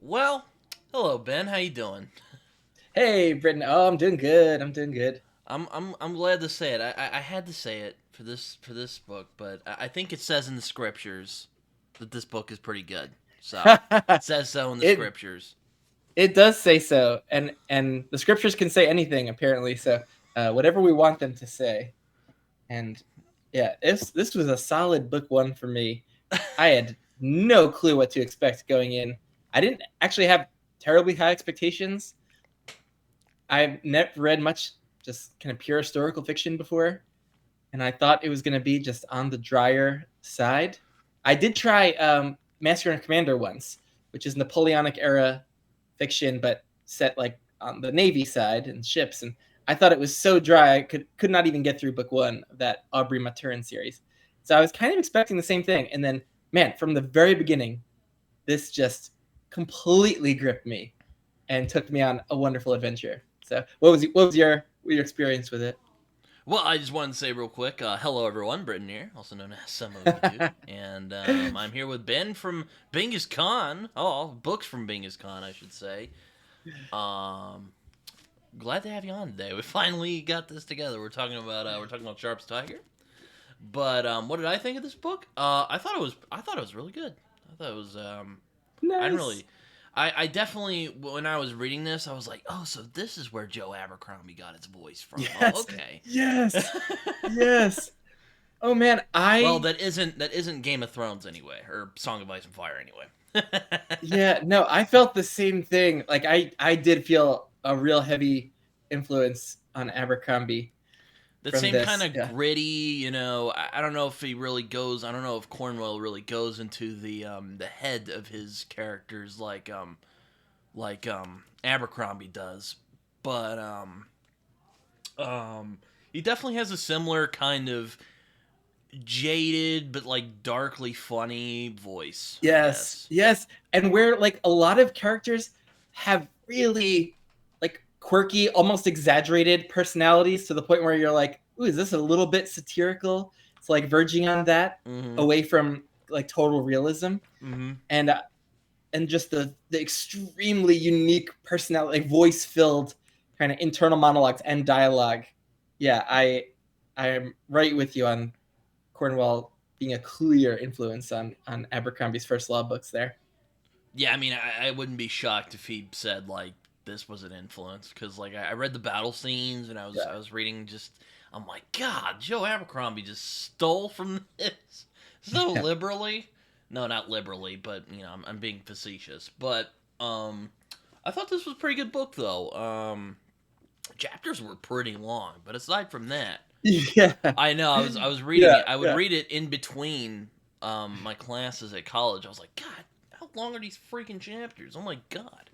Well, hello Ben. How you doing? Hey, Britton. Oh, I'm doing good. I'm doing good. I'm glad to say it. I had to say it for this book, but I think it says in the scriptures that this book is pretty good. So it says so in the it scriptures. it does say so, and the scriptures can say anything apparently. So whatever we want them to say. And yeah, this was a solid book one for me. I had no clue what to expect going in. I didn't actually have terribly high expectations. I've never read much just kind of pure historical fiction before, and I thought it was going to be just on the drier side. I did try Master and Commander once, which is Napoleonic era fiction, but set like on the Navy side and ships. And I thought it was so dry I could not even get through book one of that Aubrey Maturin series. So I was kind of expecting the same thing, and then man, from the very beginning, this just completely gripped me and took me on a wonderful adventure. So what was your experience with it? Well, I just wanted to say real quick, hello everyone, Britton here, also known as some of you do, and I'm here with Ben from Benghis Kahn. Oh, books from Benghis Kahn, I should say. Um, Glad to have you on today. We finally got this together. We're talking about Sharpe's Tiger. But what did I think of this book? I thought it was really good. I thought it was I didn't Nice. really I definitely when I was reading this, I was like, "Oh, so this is where Joe Abercrombie got its voice from." Oh, Yes. okay. Yes. Yes. Oh man, Well, I that isn't Game of Thrones anyway, or Song of Ice and Fire anyway. yeah, no, I felt the same thing. Like I did feel a real heavy influence on Abercrombie That from same kind this. of Yeah. gritty, I don't know if he really goes. I don't know if Cornwell really goes into the head of his characters like Abercrombie does, but he definitely has a similar kind of jaded but like darkly funny voice, I Yes. guess. Yes. And where like a lot of characters have really like quirky, almost exaggerated personalities to the point where you're like, "Ooh, is this a little bit satirical?" It's like verging on that Mm-hmm. away from like total realism. Mm-hmm. And just the extremely unique personality, like voice filled kind of internal monologues and dialogue. Yeah, I am right with you on Cornwell being a clear influence on Abercrombie's first law books there. Yeah, I mean, I wouldn't be shocked if he said like this was an influence because like I read the battle scenes and I was Yeah. I was reading just I'm like God, Joe Abercrombie just stole from this so Yeah. liberally. No, not liberally, but I'm being facetious. But I thought this was a pretty good book though. Chapters were pretty long, but aside from that, Yeah. I know I was reading Yeah. it. I would Yeah. read it in between my classes at college. I was like, God, how long are these freaking chapters? Oh my God.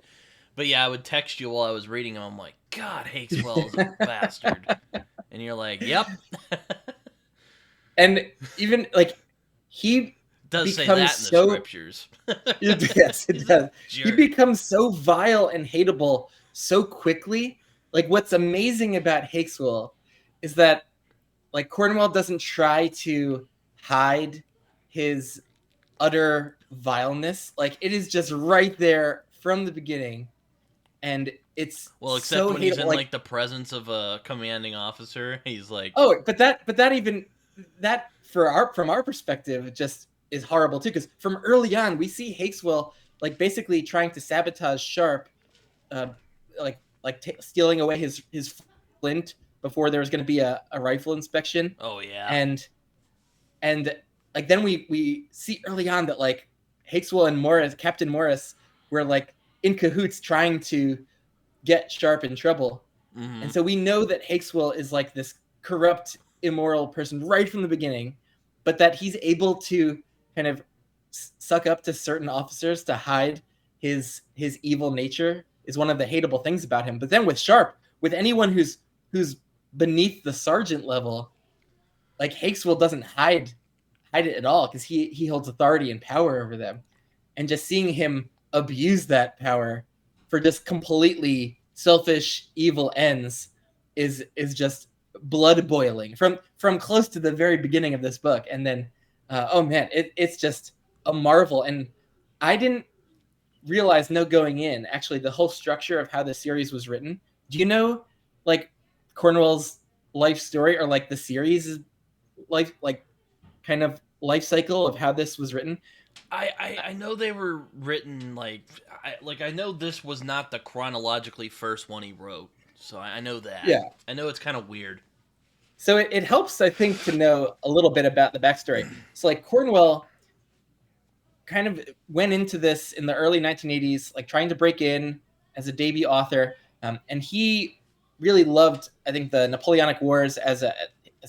But yeah, I would text you while I was reading them. I'm like, God, Hakeswill is a bastard. And you're like, Yep. And even like he Does say becomes that in the so scriptures. yes, it He's a does. He jerk. becomes so vile and hateable so quickly. Like what's amazing about Hakeswill is that like Cornwell doesn't try to hide his utter vileness. Like it is just right there from the beginning, and it's Well, except so when he's hateable. in Like like the presence of a commanding officer, he's like, oh, but that even that for our from our perspective just is horrible too. Because from early on, we see Hakeswill like basically trying to sabotage Sharpe, uh, stealing away his flint before there was going to be a rifle inspection, Oh yeah. and and like then we see early on that like Hakeswill and Morris, Captain Morris, were like in cahoots trying to get Sharpe in trouble, Mm-hmm. and so we know that Hakeswill is like this corrupt, immoral person right from the beginning, but that he's able to kind of suck up to certain officers to hide his evil nature is one of the hateable things about him. But then with Sharpe, with anyone who's beneath the sergeant level, like Hakeswill doesn't hide it at all because he holds authority and power over them, and just seeing him abuse that power for just completely selfish evil ends is just blood boiling from close to the very beginning of this book. And then oh man, it's just a marvel. And I didn't realize no going in, actually, the whole structure of how the series was written. Do you know, like, Cornwell's life story, or like the series' life, like, kind of life cycle of how this was written? I know they were written I know this was not the chronologically first one he wrote, so I know that. Yeah. I know it's kind of weird. So it helps, I think, to know a little bit about the backstory. So, like, Cornwell kind of went into this in the early 1980s, like trying to break in as a debut author, and he really loved, I think, the Napoleonic Wars as a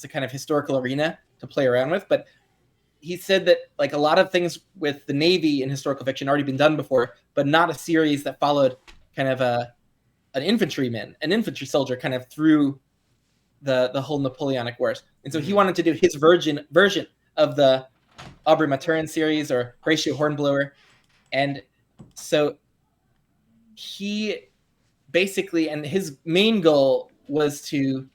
kind of historical arena to play around with. But he said that, like, a lot of things with the Navy in historical fiction already been done before, but not a series that followed kind of an infantryman, an infantry soldier, kind of through the whole Napoleonic Wars. And so he wanted to do his version of the Aubrey Maturin series or Horatio Hornblower. And so he basically, and his main goal was to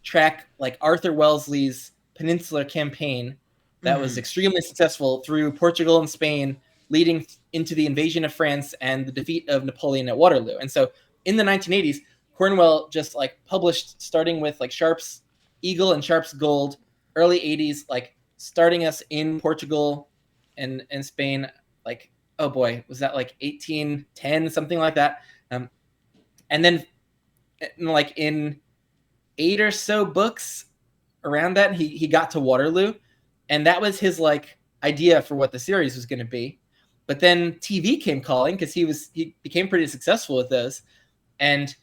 track, like, Arthur Wellesley's Peninsular Campaign that was extremely successful through Portugal and Spain, leading into the invasion of France and the defeat of Napoleon at Waterloo. And so in the 1980s, Cornwell just, like, published, starting with, like, Sharpe's Eagle and Sharpe's Gold, early 80s, like, starting us in Portugal and Spain, like, oh boy, was that like 1810, something like that. And then, like, in 8 or so books around that, he got to Waterloo, and that was his, like, idea for what the series was going to be. But then TV came calling, because he became pretty successful with those, and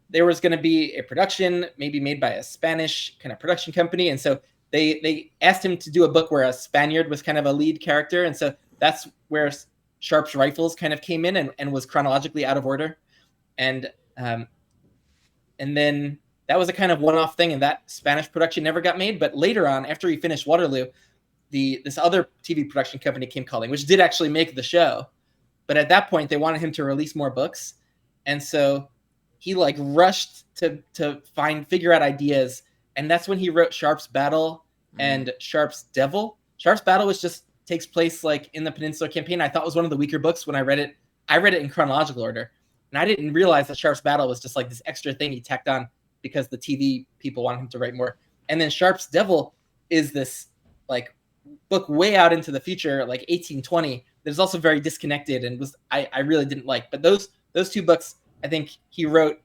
there was going to be a production maybe made by a Spanish kind of production company, and so they asked him to do a book where a Spaniard was kind of a lead character, and so that's where Sharpe's Rifles kind of came in, and was chronologically out of order, and then that was a kind of one-off thing, and that Spanish production never got made. But later on, after he finished Waterloo, this other TV production company came calling, which did actually make the show, but at that point they wanted him to release more books, and so he, like, rushed to figure out ideas, and that's when he wrote Sharpe's Battle and Sharpe's Devil. Sharpe's Battle takes place, like, in the Peninsular Campaign. I thought it was one of the weaker books when I read it. I read it in chronological order, and I didn't realize that Sharpe's Battle was just, like, this extra thing he tacked on because the TV people wanted him to write more. And then Sharpe's Devil is this, like, book way out into the future, like 1820. That's also very disconnected, and I really didn't like. But those two books, I think he wrote,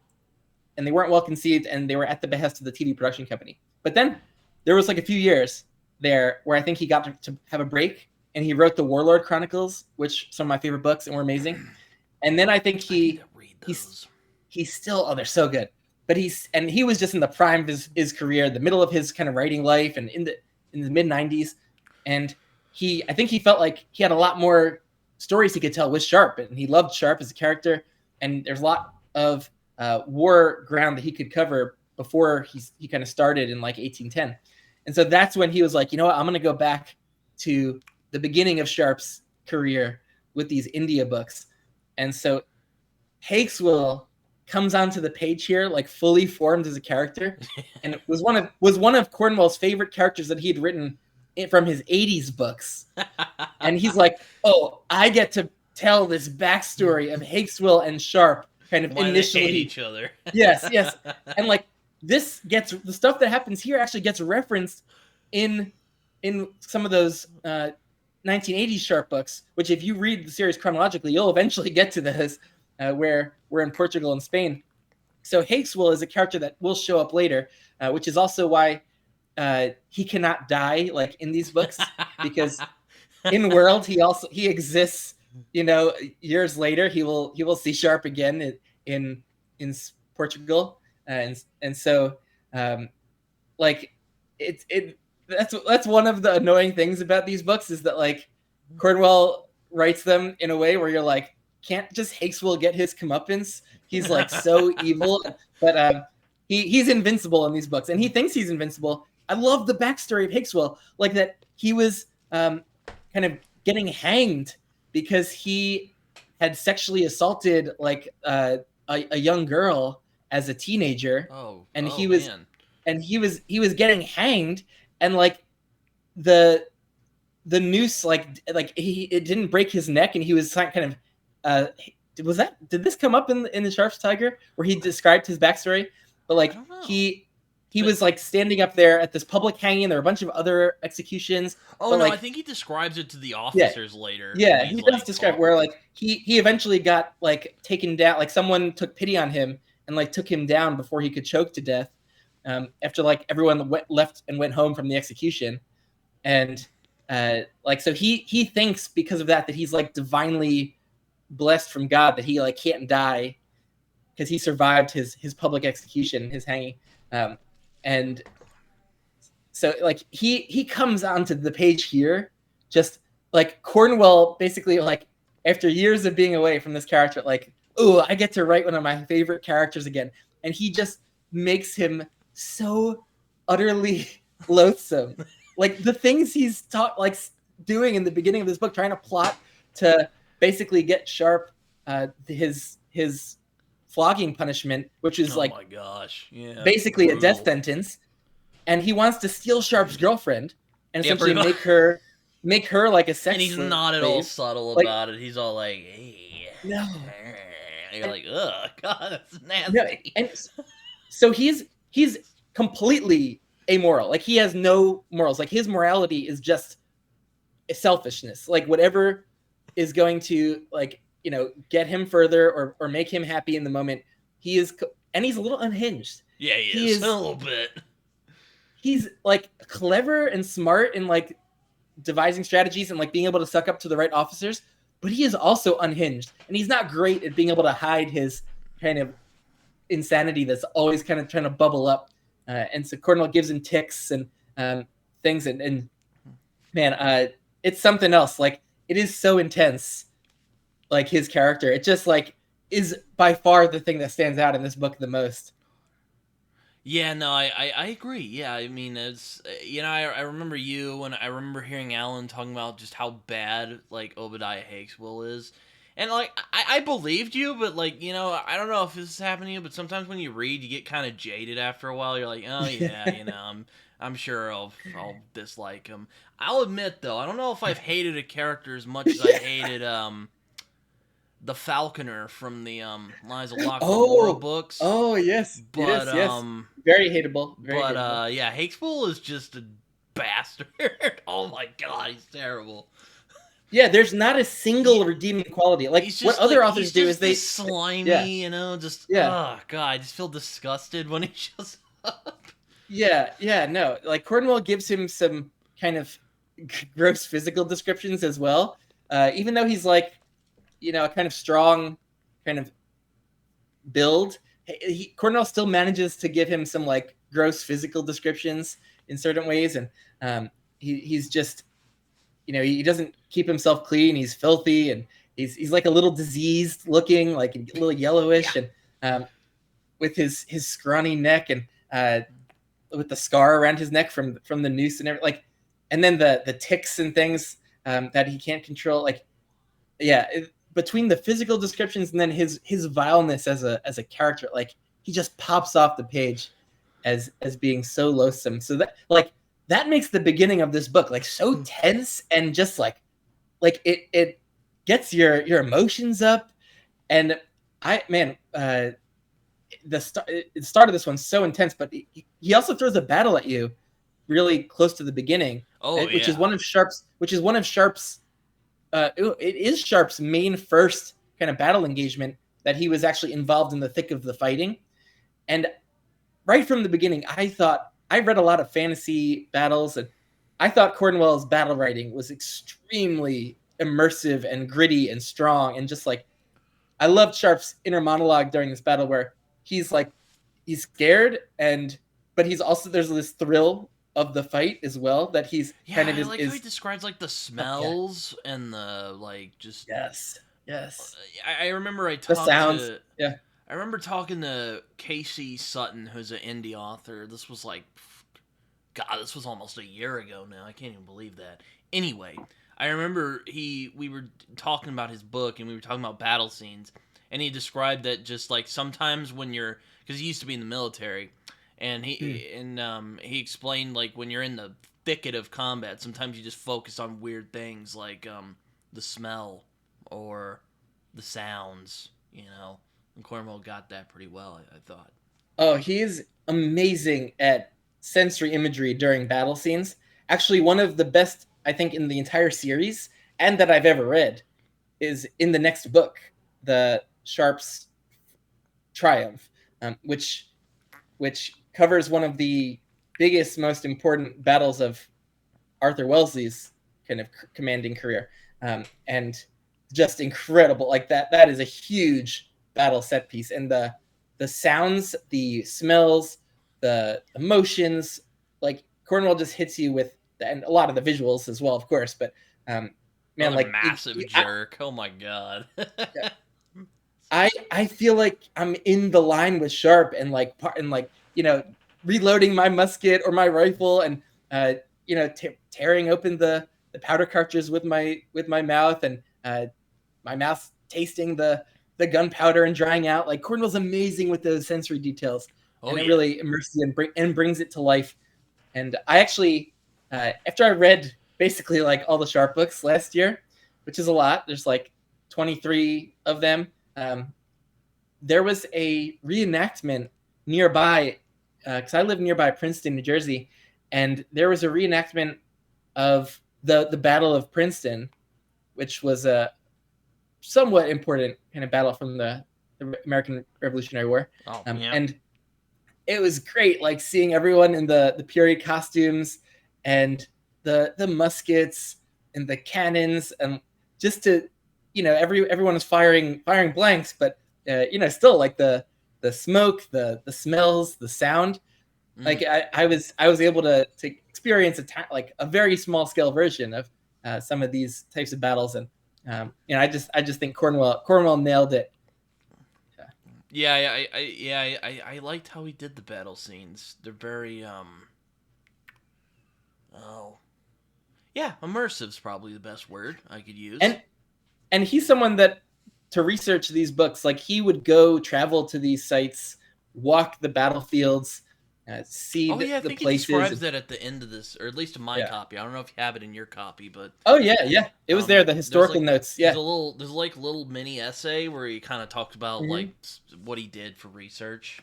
and they weren't well conceived, and they were at the behest of the TV production company. But then there was, like, a few years there where I think he got to have a break, and he wrote the Warlord Chronicles, which some of my favorite books and were amazing. And then I think he's still, they're so good. But he was just in the prime of his career, the middle of his kind of writing life, and in the mid 90s. And I think he felt like he had a lot more stories he could tell with Sharpe, and he loved Sharpe as a character. And there's a lot of war ground that he could cover before he kind of started in, like, 1810. And so that's when he was like, you know what, I'm going to go back to the beginning of Sharpe's career with these India books. And so Hakeswill comes onto the page here, like, fully formed as a character, and it was one of Cornwell's favorite characters that he'd written from his 80s books. And he's like, oh, I get to tell this backstory of Hakeswill and Sharpe kind of why initially they hate each other. yes, and, like, the stuff that happens here actually gets referenced in some of those 1980s Sharpe books, which, if you read the series chronologically, you'll eventually get to this, where we're in Portugal and Spain. So Hakeswill is a character that will show up later, which is also why he cannot die, like, in these books, because in world he exists, years later. He will see Sharpe again in Portugal, and so like, that's one of the annoying things about these books, is that, like, Cornwell writes them in a way where you're like, can't just Hakeswill get his comeuppance? He's, like, so evil, but he's invincible in these books, and he thinks he's invincible. I love the backstory of Hakeswill, like, that he was kind of getting hanged because he had sexually assaulted, like, a young girl as a teenager, and he was getting hanged, and, like, the noose, like it didn't break his neck, and he was kind of did this come up in the Sharpe's Tiger where he described his backstory? But I like don't know. he But was like standing up there at this public hanging. There were a bunch of other executions. oh But no, I like, think he describes it to the yeah, officers later when yeah, he's he does like describe where talking. like he eventually got like taken down. Like someone took pity on him and like took him down before he could choke to death. After like everyone left and went home from the execution, and like so he thinks because of that he's like divinely blessed from God that he like can't die because he survived his public execution, his hanging. Um, and so like he comes onto the page here, just like Cornwell basically like after years of being away from this character, like, oh, I get to write one of my favorite characters again. And he just makes him so utterly loathsome. Like the things he's like doing in the beginning of this book, trying to plot to basically get Sharpe his flogging punishment, which is Oh like my gosh, yeah, basically a death brutal. sentence, and he wants to steal Sharpe's girlfriend and Yeah, essentially pretty much. make her like a And sex he's not at all slave. subtle Like about it. He's all like, "Hey," no, and you're and like, "Ugh, God, that's no, nasty." and so he's completely amoral. Like he has no morals. Like his morality is just selfishness. Like whatever is going to like get him further or make him happy in the moment. He is, and he's a little unhinged. Yeah, he He is a is little bit. he's like clever and smart and like devising strategies and like being able to suck up to the right officers, but he is also unhinged and he's not great at being able to hide his kind of insanity that's always kind of trying to bubble up. And so Cornwell gives him ticks and things, and man, it's something else. Like it is so intense. Like his character, it just like is by far the thing that stands out in this book the most. Yeah, no, I agree. Yeah, I mean, it's I remember you and I remember hearing Alan talking about just how bad like Obadiah Hakeswill is, and like I believed you, but like I don't know if this is happening to you, but sometimes when you read, you get kind of jaded after a while. You're like, oh yeah, I'm sure I'll dislike him. I'll admit though, I don't know if I've hated a character as much as I hated the Falconer from the Liza Locke Lamora Oh, books. oh yes, But yes, very hateable, very but hateable. yeah, Hakeswill is just a bastard. Oh my god, he's terrible. Yeah, there's not a He single redeeming quality. Like what other he's authors do is just this yeah, slimy, just yeah, oh god, I just feel disgusted when he shows up. yeah. No, like Cornwell gives him some kind of gross physical descriptions as well. Even though he's like, a kind of strong, kind of build, Cornwell still manages to give him some like gross physical descriptions in certain ways, and he's just he doesn't keep himself clean. He's filthy and he's like a little diseased looking, like a little Yeah. yellowish, and with his scrawny neck and with the scar around his neck from the noose and everything. Like, and then the ticks and things that he can't control. Like, yeah, between the physical descriptions and then his vileness as a character, like he just pops off the page as being so loathsome. So that makes the beginning of this book like so tense and just like it gets your emotions up. And I man, the start of this one's so intense, but he also throws a battle at you really close to the beginning, Oh which is yeah. one of Sharpe's it is Sharpe's main first kind of battle engagement that he was actually involved in the thick of the fighting. And right from the beginning, I read a lot of fantasy battles, and I thought Cornwell's battle writing was extremely immersive and gritty and strong, and just like I loved Sharpe's inner monologue during this battle where he's like he's scared but he's also there's this thrill of the fight as well that he's Yeah, kind of I like how he is describes like the yeah, smells and the like just yes, yes, I remember the sounds, yeah. I remember talking to Casey Sutton, who's an indie author. This was like, God, this was almost a year ago now. I can't even believe that. Anyway, I remember we were talking about his book and we were talking about battle scenes, and he described that just like sometimes when you're, because he used to be in the military, and he explained like when you're in the thicket of combat, sometimes you just focus on weird things like the smell or the sounds, and Cornwell got that pretty well, I thought. Oh, he's amazing at sensory imagery during battle scenes. Actually, one of the best, I think, in the entire series and that I've ever read is in the next book, the Sharpe's Triumph, which covers one of the biggest, most important battles of Arthur Wellesley's kind of commanding career, and just incredible. Like that is a huge battle set piece, and the sounds, the smells, the emotions, like Cornwell just hits you with, and a lot of the visuals as well, of course. But man, Another like massive jerk. Oh my god. I feel like I'm in the line with Sharpe and like reloading my musket or my rifle and tearing open the powder cartridges with my mouth and my mouth tasting the gunpowder and drying out. Like Cornwell's amazing with those sensory details, and it really immerses you and brings it to life. And I actually, after I read basically like all the Sharpe books last year, which is a lot, there's like 23 of them. There was a reenactment nearby because I live nearby Princeton, New Jersey, and there was a reenactment of the Battle of Princeton, which was a somewhat important kind of battle from the American Revolutionary War. And it was great, like seeing everyone in the period costumes and the muskets and the cannons, and just to everyone was firing blanks, but still like the smoke, the smells, the sound. Like I was able to experience like a very small scale version of some of these types of battles, and I just think Cornwell nailed it. I liked how he did the battle scenes. They're very immersive's probably the best word I could use. And he's someone that, to research these books, like he would go travel to these sites, walk the battlefields, see the places. I think he describes that at the end of this, or at least in my copy. I don't know if you have it in your copy, but it was there. The historical notes. There's like a little mini essay where he kind of talks about like what he did for research.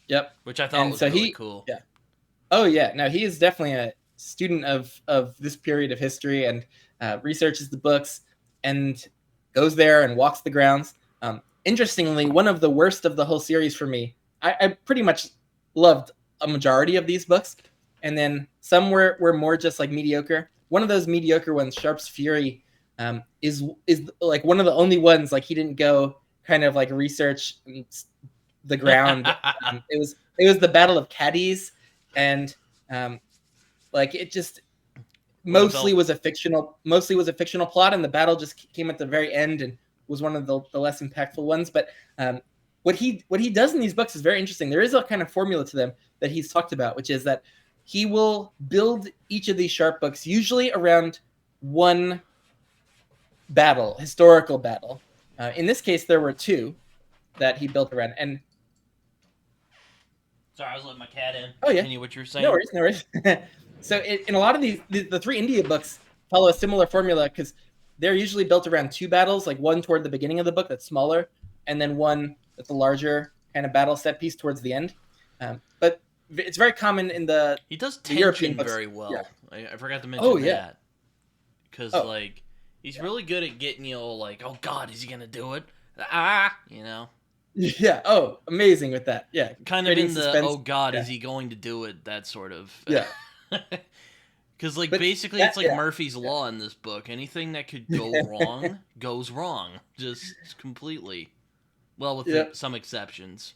Yep, which I thought was really cool. Yeah. Oh yeah, no, he is definitely a student of this period of history and researches the books and goes there and walks the grounds. Interestingly, one of the worst of the whole series for me, I pretty much loved a majority of these books, and then some were more just like mediocre. One of those mediocre ones, Sharpe's Fury, is like one of the only ones like he didn't go kind of like research the ground. It was the Battle of Cadiz, and like it just mostly was a fictional plot, and the battle just came at the very end and was one of the less impactful ones. But what he does in these books is very interesting. There is a kind of formula to them that he's talked about, which is that he will build each of these Sharpe books usually around one historical battle. In this case, there were two that he built around. And sorry, I was letting my cat in. Oh yeah, continue what you're saying. No worries. So in a lot of these, the three India books follow a similar formula because they're usually built around two battles, like one toward the beginning of the book that's smaller, and then one that's a larger kind of battle set piece towards the end. But it's very common in the he does tension European books very well. Yeah. I forgot to mention that because like he's really good at getting you all like, oh God, is he gonna do it? Yeah. Oh, amazing with that. Yeah. Kind of in suspense. Oh God, is he going to do it? That sort of. Yeah. Because like basically it's like Murphy's Law in this book. Anything that could go wrong goes wrong, just completely. Well, with some exceptions.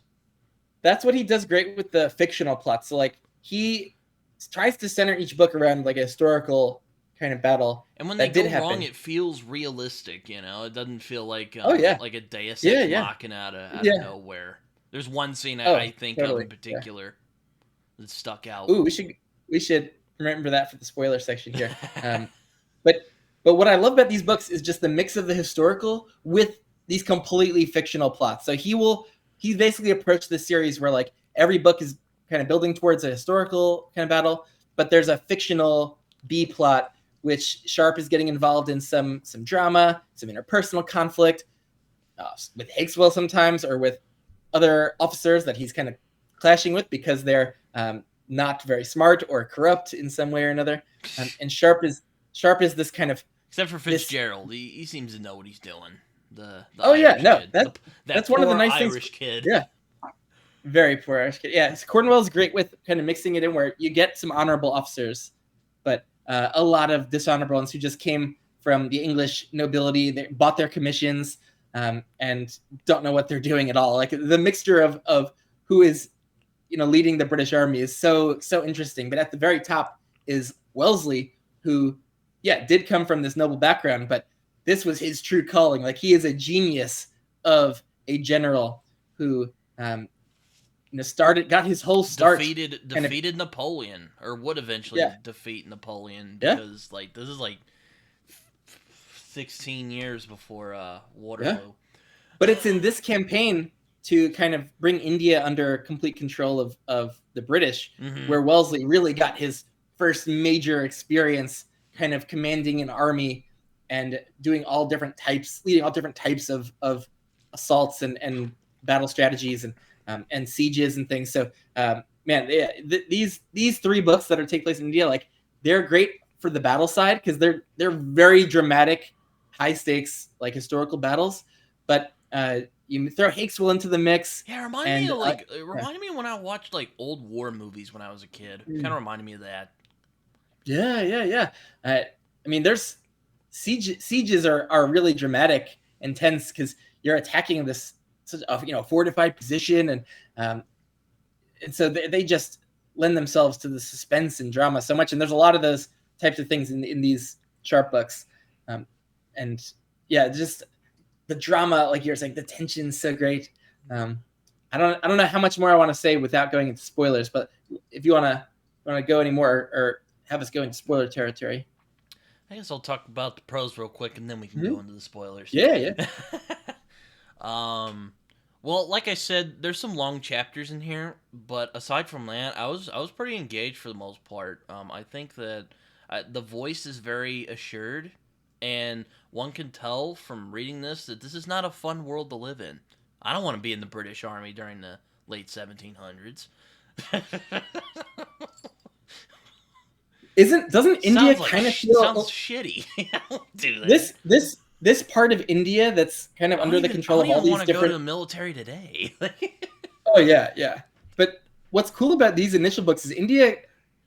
That's what he does great with the fictional plots. So like he tries to center each book around like a historical kind of battle. And when they go wrong, it feels realistic. It doesn't feel like like a Deus Ex Machina out of nowhere. There's one scene I think of in particular that stuck out. Ooh, we should remember that for the spoiler section here. But what I love about these books is just the mix of the historical with these completely fictional plots. So he basically approached this series where like every book is kind of building towards a historical kind of battle, but there's a fictional B plot which Sharpe is getting involved in some drama, some interpersonal conflict with Hakeswill sometimes, or with other officers that he's kind of clashing with because they're not very smart or corrupt in some way or another. And Sharpe is this kind of, except for Fitzgerald, he seems to know what he's doing. The Irish kid. That's that one of the poor nice Irish things. kid. Yeah, very poor Irish kid. Yeah, Cornwell's great with kind of mixing it in where you get some honorable officers, but a lot of dishonorable ones who just came from the English nobility. They bought their commissions and don't know what they're doing at all. Like the mixture of who is leading the British Army is so interesting. But at the very top is Wellesley, who did come from this noble background, but this was his true calling. Like he is a genius of a general who got his whole start. Defeated Napoleon, or would eventually defeat Napoleon, because like this is like 16 years before Waterloo. Yeah. But it's in this campaign to kind of bring India under complete control of the British, where Wellesley really got his first major experience kind of commanding an army and doing leading all different types of assaults and battle strategies and sieges and things. So these three books that take place in India, like they're great for the battle side because they're very dramatic, high stakes, like historical battles. But you throw Hakeswill into the mix. Yeah, reminded me when I watched like old war movies when I was a kid. Kind of reminded me of that. Yeah. I mean, there's sieges are really dramatic and tense because you're attacking this fortified position, and so they just lend themselves to the suspense and drama so much. And there's a lot of those types of things in these Sharpe books, and just the drama, like you're saying, the tension's so great. I don't know how much more I want to say without going into spoilers, but if you want to go any more or have us go into spoiler territory. I guess I'll talk about the pros real quick, and then we can go into the spoilers. Yeah. Well, like I said, there's some long chapters in here, but aside from that, I was pretty engaged for the most part. I think that the voice is very assured, and one can tell from reading this that this is not a fun world to live in. I don't want to be in the British Army during the late 1700s. Doesn't India kind of feel sounds shitty? Don't do that. This part of India that's kind of under the control of all these different. I don't want to go to the military today. Oh yeah. But what's cool about these initial books is India,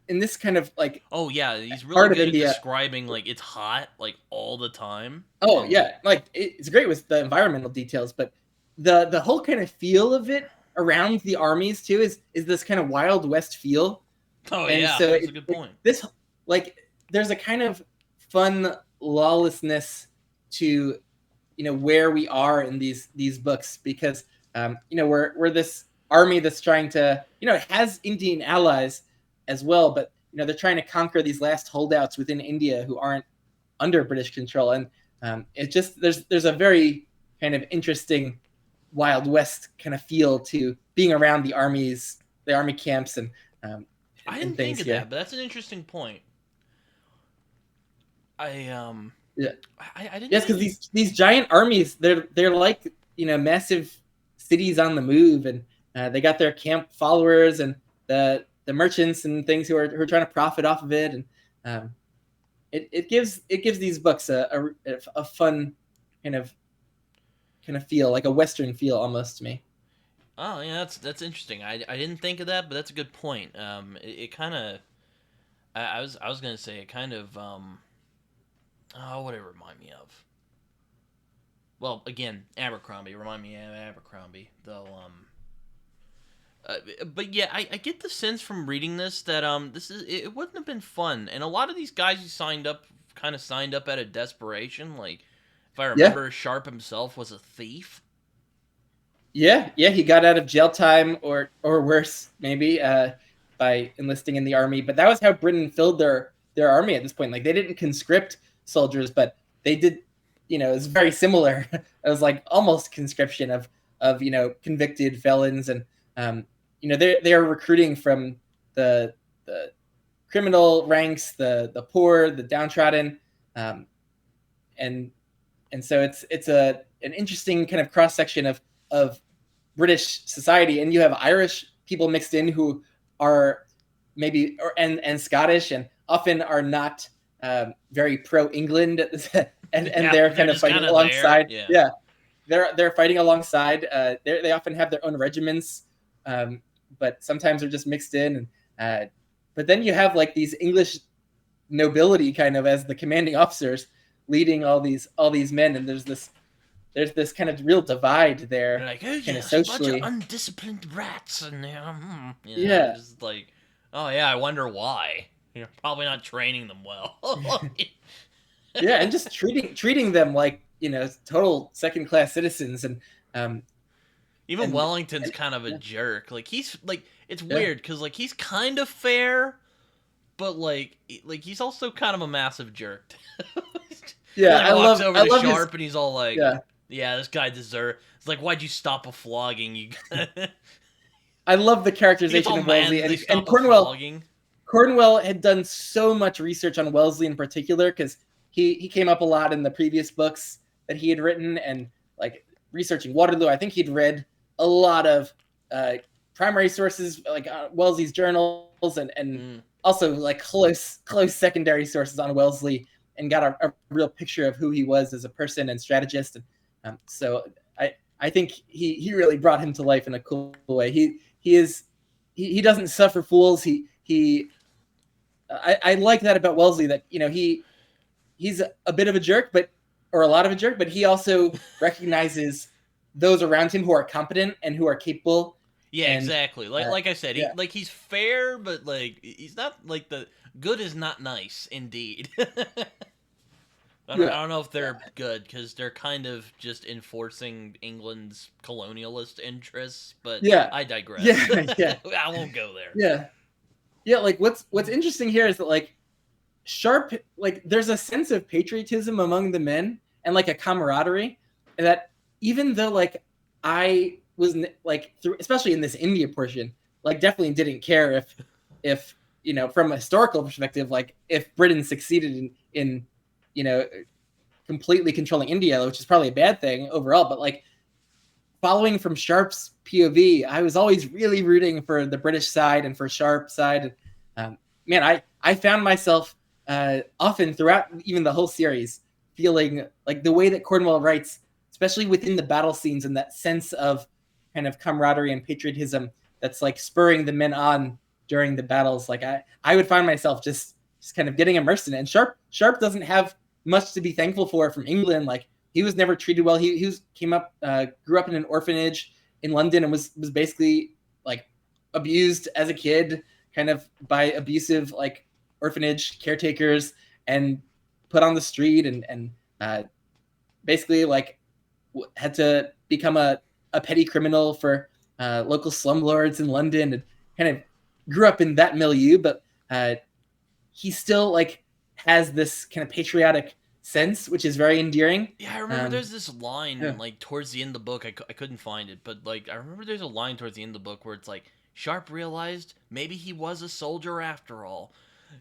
in this kind of like. Oh yeah, he's really good at describing like it's hot like all the time. Oh yeah, like it's great with the environmental details, but the whole kind of feel of it around the armies too is this kind of Wild West feel. Oh and yeah, so that's a good point. There's a kind of fun lawlessness to where we are in these books because we're this army that's trying to it has Indian allies as well, but they're trying to conquer these last holdouts within India who aren't under British control, and it just there's a very kind of interesting Wild West kind of feel to being around the army camps and I didn't think of that, but that's an interesting point. I didn't. Yes, because these giant armies, they're like massive cities on the move, and they got their camp followers and the merchants and things who are trying to profit off of it, and it gives these books a fun kind of feel, like a Western feel almost to me. Oh yeah, that's interesting. I didn't think of that, but that's a good point. It kind of, I was gonna say it kind of, what did it remind me of? Well, again, Abercrombie. Remind me of Abercrombie, though. But yeah, I get the sense from reading this that it wouldn't have been fun, and a lot of these guys who signed up out of desperation. Like, if I remember, Sharpe himself was a thief. Yeah, he got out of jail time or worse, maybe, by enlisting in the army. But that was how Britain filled their army at this point. Like, they didn't conscript soldiers, but they did. It was very similar. It was like almost conscription of convicted felons, and they are recruiting from the criminal ranks, the poor, the downtrodden, um, and so it's an interesting kind of cross section of British society, and you have Irish people mixed in who are maybe and Scottish, and often are not very pro England, and Yeah, they're they're kind of just fighting kind of there. alongside. Yeah. Yeah, they're fighting alongside. They often have their own regiments, but sometimes they're just mixed in. And but then you have like these English nobility kind of as the commanding officers leading all these men, and there's this kind of real divide They're there, like, oh kind of yes, a bunch of socially. undisciplined rats, and Yeah, just like, oh yeah, I wonder why. You're probably not training them well. yeah, and just treating them like total second class citizens, um Even and, Wellington's and kind of a jerk. Like he's like, it's yeah, weird because like he's kind of fair, but like he's also kind of a massive jerk. He yeah. like walks over I to love his Sharpe and he's all like, yeah. "Yeah, this guy deserves." It's like, why'd you stop a flogging? You I love the he gets characterization all of mad Wellesley, that they and stop a Cornwell. flogging. Cornwell had done so much research on Wellesley in particular because he came up a lot in the previous books that he had written, and like researching Waterloo. I think he'd read a lot of primary sources like Wellesley's journals, and also like close secondary sources on Wellesley, and got a real picture of who he was as a person and strategist. And so I think he really brought him to life in a cool way. He doesn't suffer fools. I like that about Wellesley, that he's a bit of a jerk, or a lot of a jerk, but he also recognizes those around him who are competent and who are capable. Yeah, And exactly. Like I said, yeah, he's fair, but like he's not like the good is not nice. Indeed. I don't know if they're good because they're kind of just enforcing England's colonialist interests, but yeah, I digress. yeah, I won't go there. yeah. Like what's interesting here is that like Sharpe, like there's a sense of patriotism among the men and like a camaraderie, and that even though like I was like through, especially in this India portion, like definitely didn't care if from a historical perspective, like if Britain succeeded in completely controlling India, which is probably a bad thing overall, but like following from Sharpe's POV, I was always really rooting for the British side and for Sharpe's side. Man, I found myself often throughout even the whole series feeling like the way that Cornwell writes, especially within the battle scenes, and that sense of kind of camaraderie and patriotism that's like spurring the men on during the battles. Like I would find myself just kind of getting immersed in it. And Sharpe doesn't have much to be thankful for from England. Like he was never treated well. He grew up in an orphanage in London, and was basically like abused as a kid, kind of by abusive like orphanage caretakers, and put on the street, and basically like had to become a petty criminal for local slumlords in London, and kind of grew up in that milieu. But he still like has this kind of patriotic sense, which is very endearing. Yeah, I remember there's this line Yeah. like towards the end of the book. I couldn't find it, but like I remember there's a line towards the end of the book where it's like Sharpe realized maybe he was a soldier after all,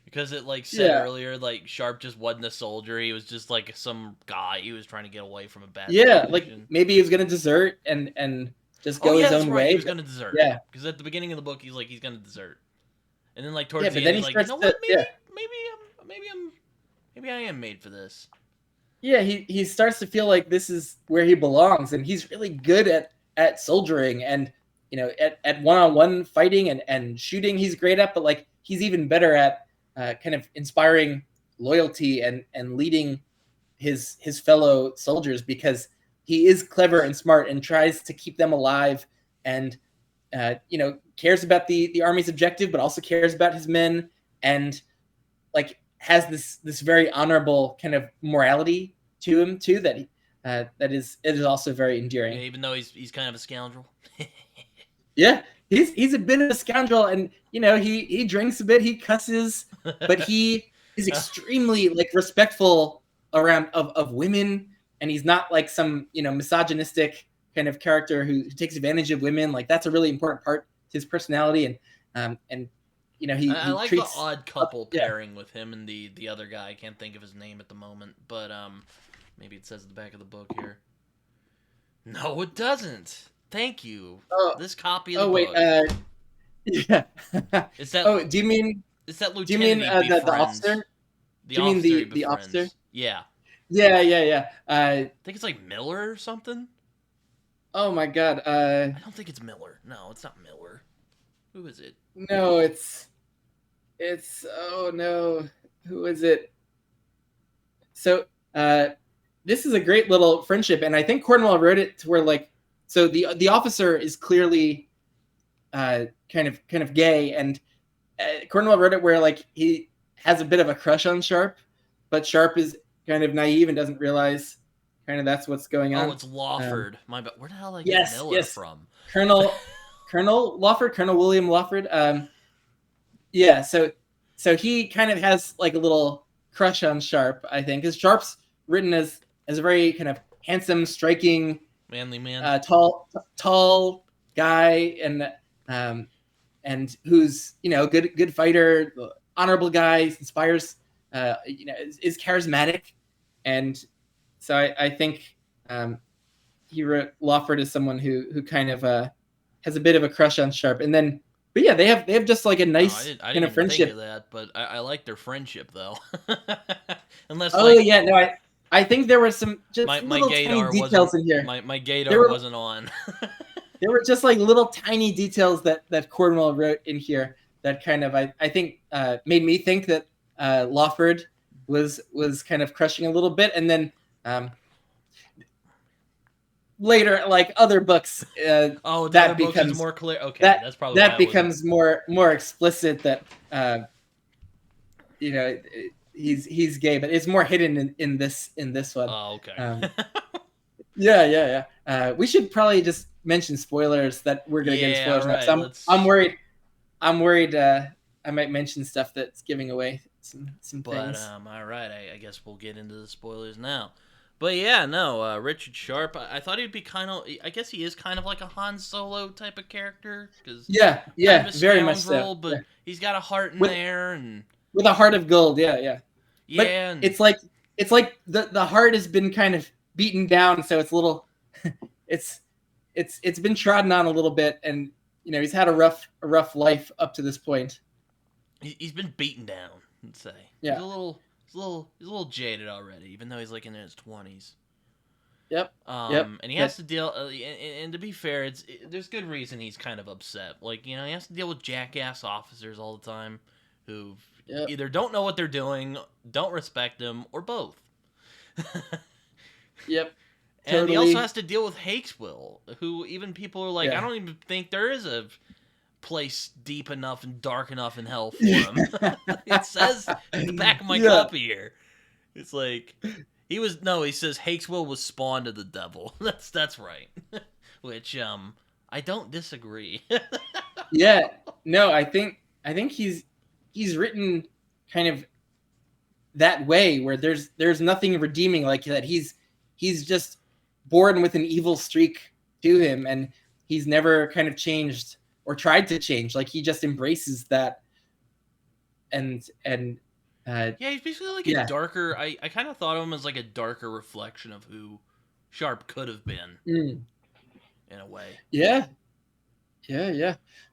because it like said earlier like Sharpe just wasn't a soldier. He was just like some guy. He was trying to get away from a bad Like situation. maybe he was gonna desert and just go Oh yeah, his that's own right. He way. was gonna desert. Yeah, Because at the beginning of the book, he's like he's gonna desert, and then like towards but the then end, he he's like, you starts know to what? Maybe I am made for this. he starts to feel like this is where he belongs, and he's really good at soldiering, and at one-on-one fighting and shooting he's great at, but like he's even better at kind of inspiring loyalty and leading his fellow soldiers, because he is clever and smart and tries to keep them alive, and cares about the army's objective, but also cares about his men, and like has this very honorable kind of morality to him too, that it is also very endearing. Yeah, even though he's kind of a scoundrel. Yeah, he's a bit of a scoundrel, and he drinks a bit, he cusses, but he is extremely like respectful around of women, and he's not like some misogynistic kind of character who takes advantage of women. Like that's a really important part to his personality, and I he like the treats. odd couple Yeah. pairing with him and the other guy. I can't think of his name at the moment, but maybe it says at the back of the book here. No, it doesn't. Thank you. Oh, This copy of the oh wait. book. Yeah. It's that. Oh, do you mean It's that do you mean lieutenant he the officer? befriends. The Do you mean officer he the officer? befriends. Yeah. Yeah, yeah, yeah. I think it's like Miller or something. Oh my God. I don't think it's Miller. No, it's not Miller. Who is it? No, it's oh no, who is it? So this is a great little friendship, and I think Cornwell wrote it to where like so the officer is clearly kind of gay, and Cornwell wrote it where like he has a bit of a crush on Sharpe, but Sharpe is kind of naive and doesn't realize kind of that's what's going on. Oh, it's Lawford. My bad. Where the hell did I get Yes, Miller yes. from? Colonel Lawford, Colonel William Lawford. Yeah, so he kind of has like a little crush on Sharpe, I think, because Sharpe's written as a very kind of handsome, striking, Manly man. tall guy, and who's good fighter, honorable guy, inspires, is charismatic, and so I think he wrote Lawford as someone who kind of has a bit of a crush on Sharpe, and then. But yeah, they have just like a nice I kind didn't of even friendship. think of that, but I like their friendship though. Unless Oh like yeah, no, I think there were some just my little tiny gaydar details wasn't in here. my There gaydar were wasn't on. there were just like little tiny details that Cornwell wrote in here that kind of I think made me think that Lawford was kind of crushing a little bit, and then later like other books Oh, the other that books is becomes more clear. Okay, that's probably why that I wasn't. becomes more explicit that you know he's gay, but it's more hidden in this one. Oh, okay. Yeah. We should probably just mention spoilers that we're gonna get into spoilers right. next. I'm worried. I might mention stuff that's giving away some things. All right. I guess we'll get into the spoilers now. But yeah, no, Richard Sharpe. I thought he'd be kind of. I guess he is kind of like a Han Solo type of character because yeah, kind of a very much so. But Yeah. he's got a heart in there, and with a heart of gold. Yeah. But and it's like the heart has been kind of beaten down, so it's a little. it's been trodden on a little bit, and he's had a rough life up to this point. He's been beaten down. Let's say. Yeah. He's a little jaded already, even though he's like in his 20s. Yep. And he has to deal. And to be fair, there's good reason he's kind of upset. Like he has to deal with jackass officers all the time, who either don't know what they're doing, don't respect him, or both. Yep. And totally. he also has to deal with Hakeswill, who even people are like, I don't even think there is a place deep enough and dark enough in hell for him. It says in the back of my copy here. It's like he says Hakeswill was spawned of the devil. That's right. Which I don't disagree. Yeah. No, I think he's written kind of that way where there's nothing redeeming like that. He's just born with an evil streak to him, and he's never kind of changed or tried to change. Like he just embraces that, and he's basically like a darker. I kind of thought of him as like a darker reflection of who Sharpe could have been in a way. Yeah.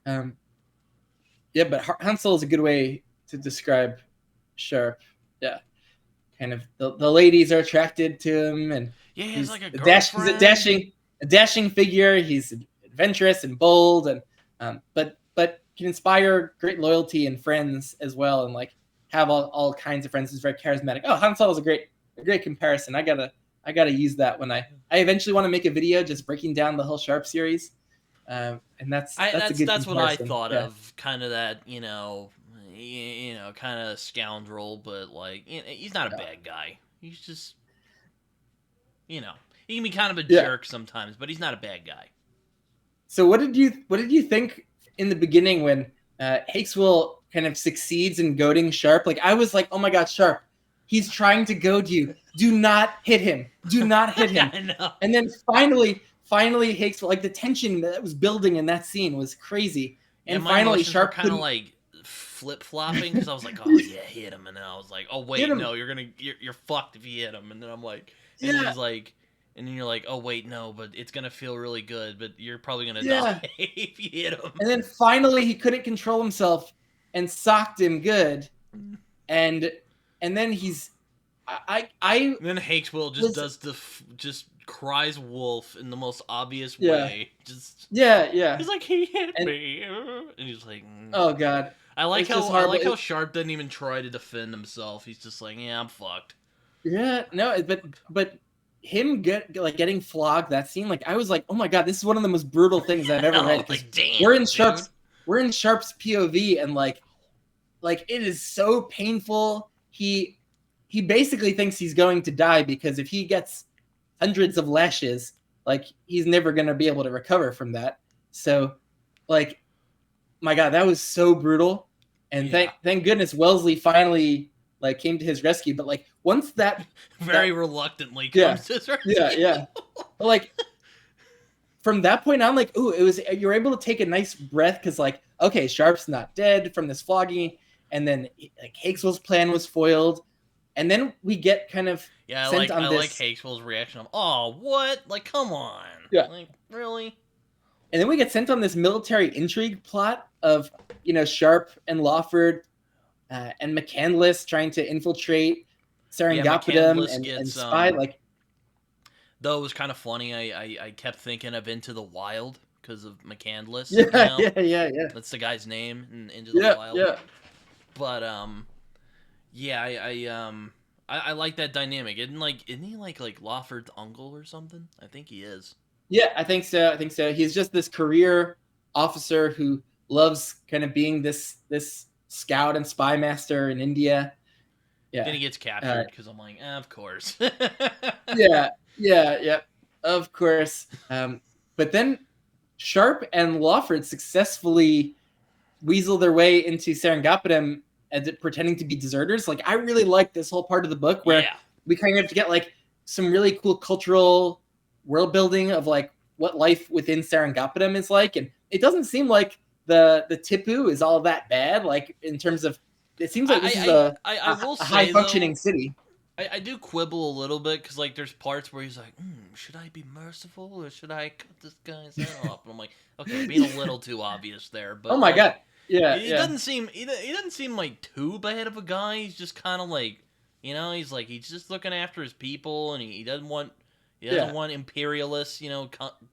But Hansel is a good way to describe Sharpe. Yeah, kind of the ladies are attracted to him, and he's like he's a dashing figure. He's adventurous and bold, and but can inspire great loyalty and friends as well, and like have all kinds of friends. He's very charismatic. Oh, Han Solo is a great comparison. I gotta use that when I eventually want to make a video just breaking down the whole Sharpe series, and that's a good that's comparison. what I thought of, kind of that kind of scoundrel, but like he's not a bad guy. He's just he can be kind of a jerk sometimes, but he's not a bad guy. So what did you think in the beginning when Hakeswill kind of succeeds in goading Sharpe? Like I was like, oh my God, Sharpe, he's trying to goad you. Do not hit him. Do not hit him. I know. And then finally Hakeswill, like the tension that was building in that scene was crazy. And finally Sharpe kind of like flip flopping because I was like, oh yeah, hit him, and then I was like, oh Hit wait, him. no, you're fucked if you hit him, and then I'm like, and Yeah. he's like, and then you're like, oh wait, no, but it's gonna feel really good, but you're probably gonna Yeah. die if you hit him. And then finally he couldn't control himself and socked him good. And then he's I And then Hakeswill just was does just cries wolf in the most obvious yeah. way. Just Yeah. he's like, he hit And me, and he's like, oh god. I like It's just how horrible. Sharpe didn't even try to defend himself. He's just like, yeah, I'm fucked. Yeah, no, but him getting flogged, that scene, like I was like, oh my god, this is one of the most brutal things I've ever read. Like, damn, we're in dude. we're in Sharpe's POV, and like it is so painful. He basically thinks he's going to die because if he gets hundreds of lashes, like he's never gonna be able to recover from that. So, like, my god, that was so brutal. And thank goodness Wellesley finally like came to his rescue. But like once that very reluctantly comes to his rescue. Yeah. But like from that point on, like, ooh, you were able to take a nice breath because like, okay, Sharpe's not dead from this flogging, and then like Hakeswill's plan was foiled, and then we get kind of I like Hakeswill's reaction of, oh, what? Like, come on. Yeah. Like, really? And then we get sent on this military intrigue plot of, Sharpe and Lawford and McCandless trying to infiltrate Seringapatam and spy. Like, though it was kind of funny, I kept thinking of Into the Wild because of McCandless. Yeah. That's the guy's name in Into the Wild. Yeah. But I like that dynamic. Isn't he like Lawford's uncle or something? I think he is. Yeah, I think so. He's just this career officer who loves kind of being this scout and spy master in India. Yeah. Then he gets captured because I'm like, of course. Yeah, of course. But then Sharpe and Lawford successfully weasel their way into Seringapatam as pretending to be deserters. Like, I really like this whole part of the book where we kind of get like some really cool cultural world building of like what life within Seringapatam is like, and it doesn't seem like the Tipu is all that bad. Like in terms of, it seems like this is a high functioning city. I do quibble a little bit because like there's parts where he's like, should I be merciful or should I cut this guy's head off? And I'm like, okay, being a little too obvious there. But oh my god, yeah, he doesn't seem like too bad of a guy. He's just kind of like, he's just looking after his people, and he doesn't want want imperialists,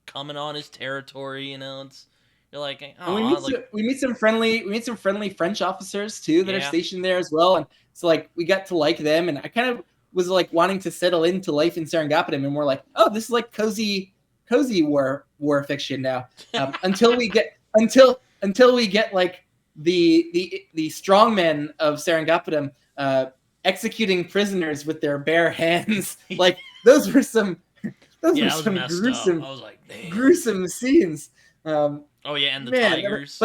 coming on his territory. It's you're like, oh, we meet some friendly French officers too that are stationed there as well, and so like we got to like them, and I kind of was like wanting to settle into life in Seringapatam, and we're like, oh, this is like cozy war fiction now. Until we get like the strongmen of Seringapatam executing prisoners with their bare hands. Like those were some gruesome, I was like, gruesome scenes. And the tigers.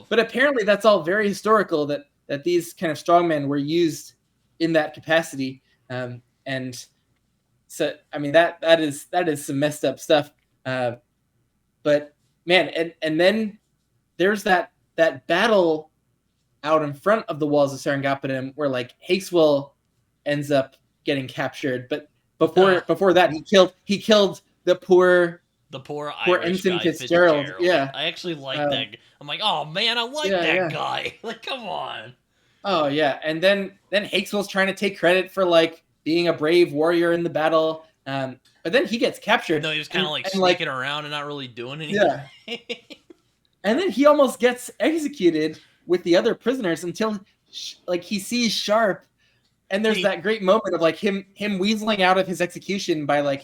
But apparently that's all very historical. That these kind of strongmen were used in that capacity. And so I mean that is some messed up stuff. But man, and then there's that battle out in front of the walls of Seringapatam where like Hakeswill ends up getting captured, but before that he killed the poor Irish Ensign guy, Fitzgerald. Yeah, I actually like that. I'm like, oh man, I like that guy. Like, come on. Oh yeah, and then Hakeswill's trying to take credit for like being a brave warrior in the battle, but then he gets captured. No, he was kind of like sneaking around and not really doing anything. Yeah. And then he almost gets executed with the other prisoners until like he sees Sharpe, and there's that great moment of like him weaseling out of his execution by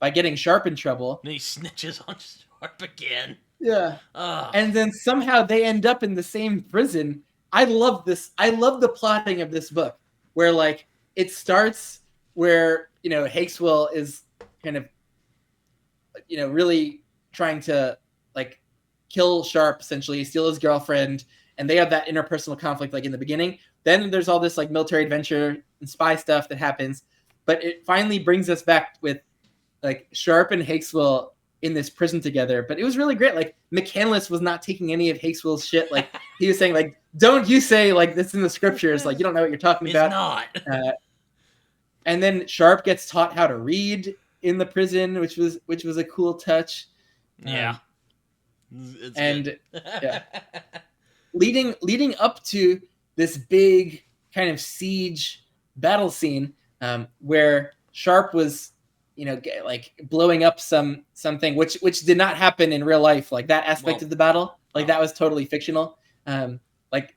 getting Sharpe in trouble. And he snitches on Sharpe again. Yeah. And then somehow they end up in the same prison. I love this. I love the plotting of this book where like it starts where, Hakeswill is kind of, really trying to like kill Sharpe, essentially steal his girlfriend. And they have that interpersonal conflict like in the beginning. Then there's all this like military adventure and spy stuff that happens. But it finally brings us back with like Sharpe and Hakeswill in this prison together. But it was really great. Like McCandless was not taking any of Hakeswill's shit. Like he was saying like, don't you say like this in the scriptures, like you don't know what you're talking It's about. not. And then Sharpe gets taught how to read in the prison, which was a cool touch. Yeah. It's and good. yeah, leading up to this big kind of siege battle scene, where Sharpe was, like blowing up something which did not happen in real life. Like that aspect of the battle, like that was totally fictional. Like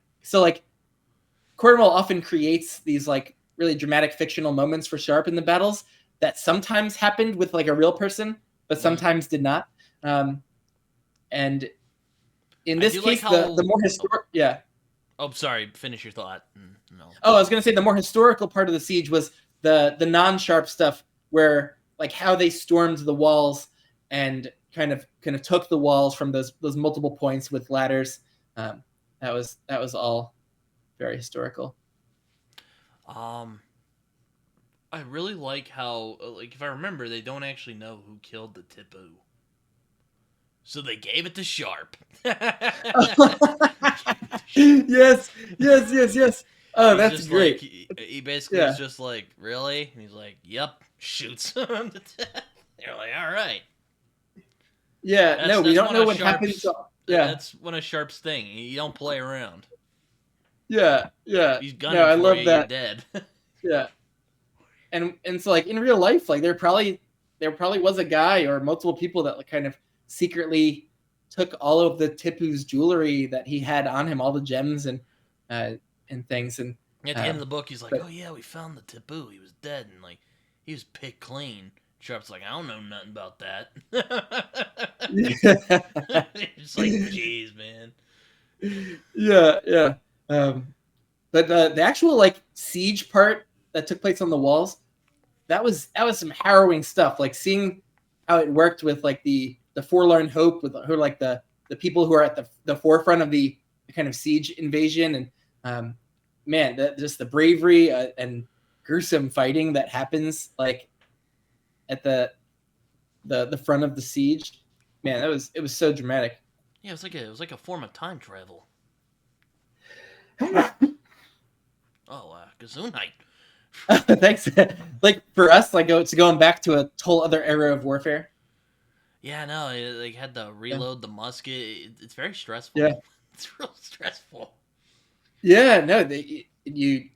Cornwell often creates these like really dramatic fictional moments for Sharpe in the battles that sometimes happened with like a real person, but sometimes did not. And in this case, the more historic, yeah. Oh, sorry. Finish your thought. No. Oh, I was gonna say the more historical part of the siege was the non-Sharpe stuff, where like how they stormed the walls and kind of took the walls from those multiple points with ladders. That was all very historical. I really like how, like, if I remember, they don't actually know who killed the Tipu. So they gave it to Sharpe. Yes. Oh, that's great. Like, he basically was just like, really? And he's like, yep, shoots him to death. They're like, all right. Yeah, we don't know what happens. Yeah. That's one of Sharpe's thing. You don't play around. Yeah. He's gunning for love you, that. You're dead. Yeah. And so like in real life, like there probably was a guy or multiple people that like kind of secretly took all of the Tipu's jewelry that he had on him, all the gems and things. And at the end of the book, he's like, "Oh yeah, we found the Tipu. He was dead, and like he was picked clean." Sharpe's like, "I don't know nothing about that." It's like, "Jeez, man." Yeah. But the actual like siege part that took place on the walls, that was some harrowing stuff. Like seeing how it worked with like the forlorn hope, with who like the people who are at the forefront of the kind of siege invasion, and man, just the bravery and gruesome fighting that happens like at the front of the siege. Man, it was so dramatic. Yeah, it was like a form of time travel. Gesundheit. Thanks. Like for us, like it's going back to a whole other era of warfare. Yeah, no, like had to reload the musket. It's very stressful. Yeah, it's real stressful. Yeah, no, like you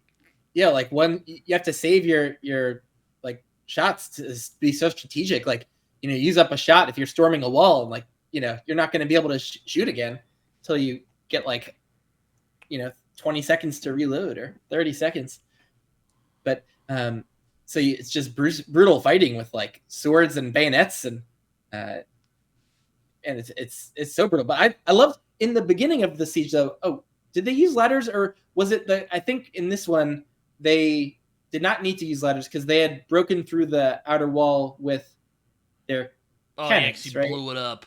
have to save your like shots to be so strategic. Like use up a shot if you're storming a wall, and like you're not going to be able to shoot again until you get like 20 seconds to reload or 30 seconds. But so it's just brutal fighting with like swords and bayonets, and it's so brutal. But I loved in the beginning of the siege though. Oh, did they use ladders, or was it I think in this one they did not need to use ladders because they had broken through the outer wall with their cannons, he blew it up,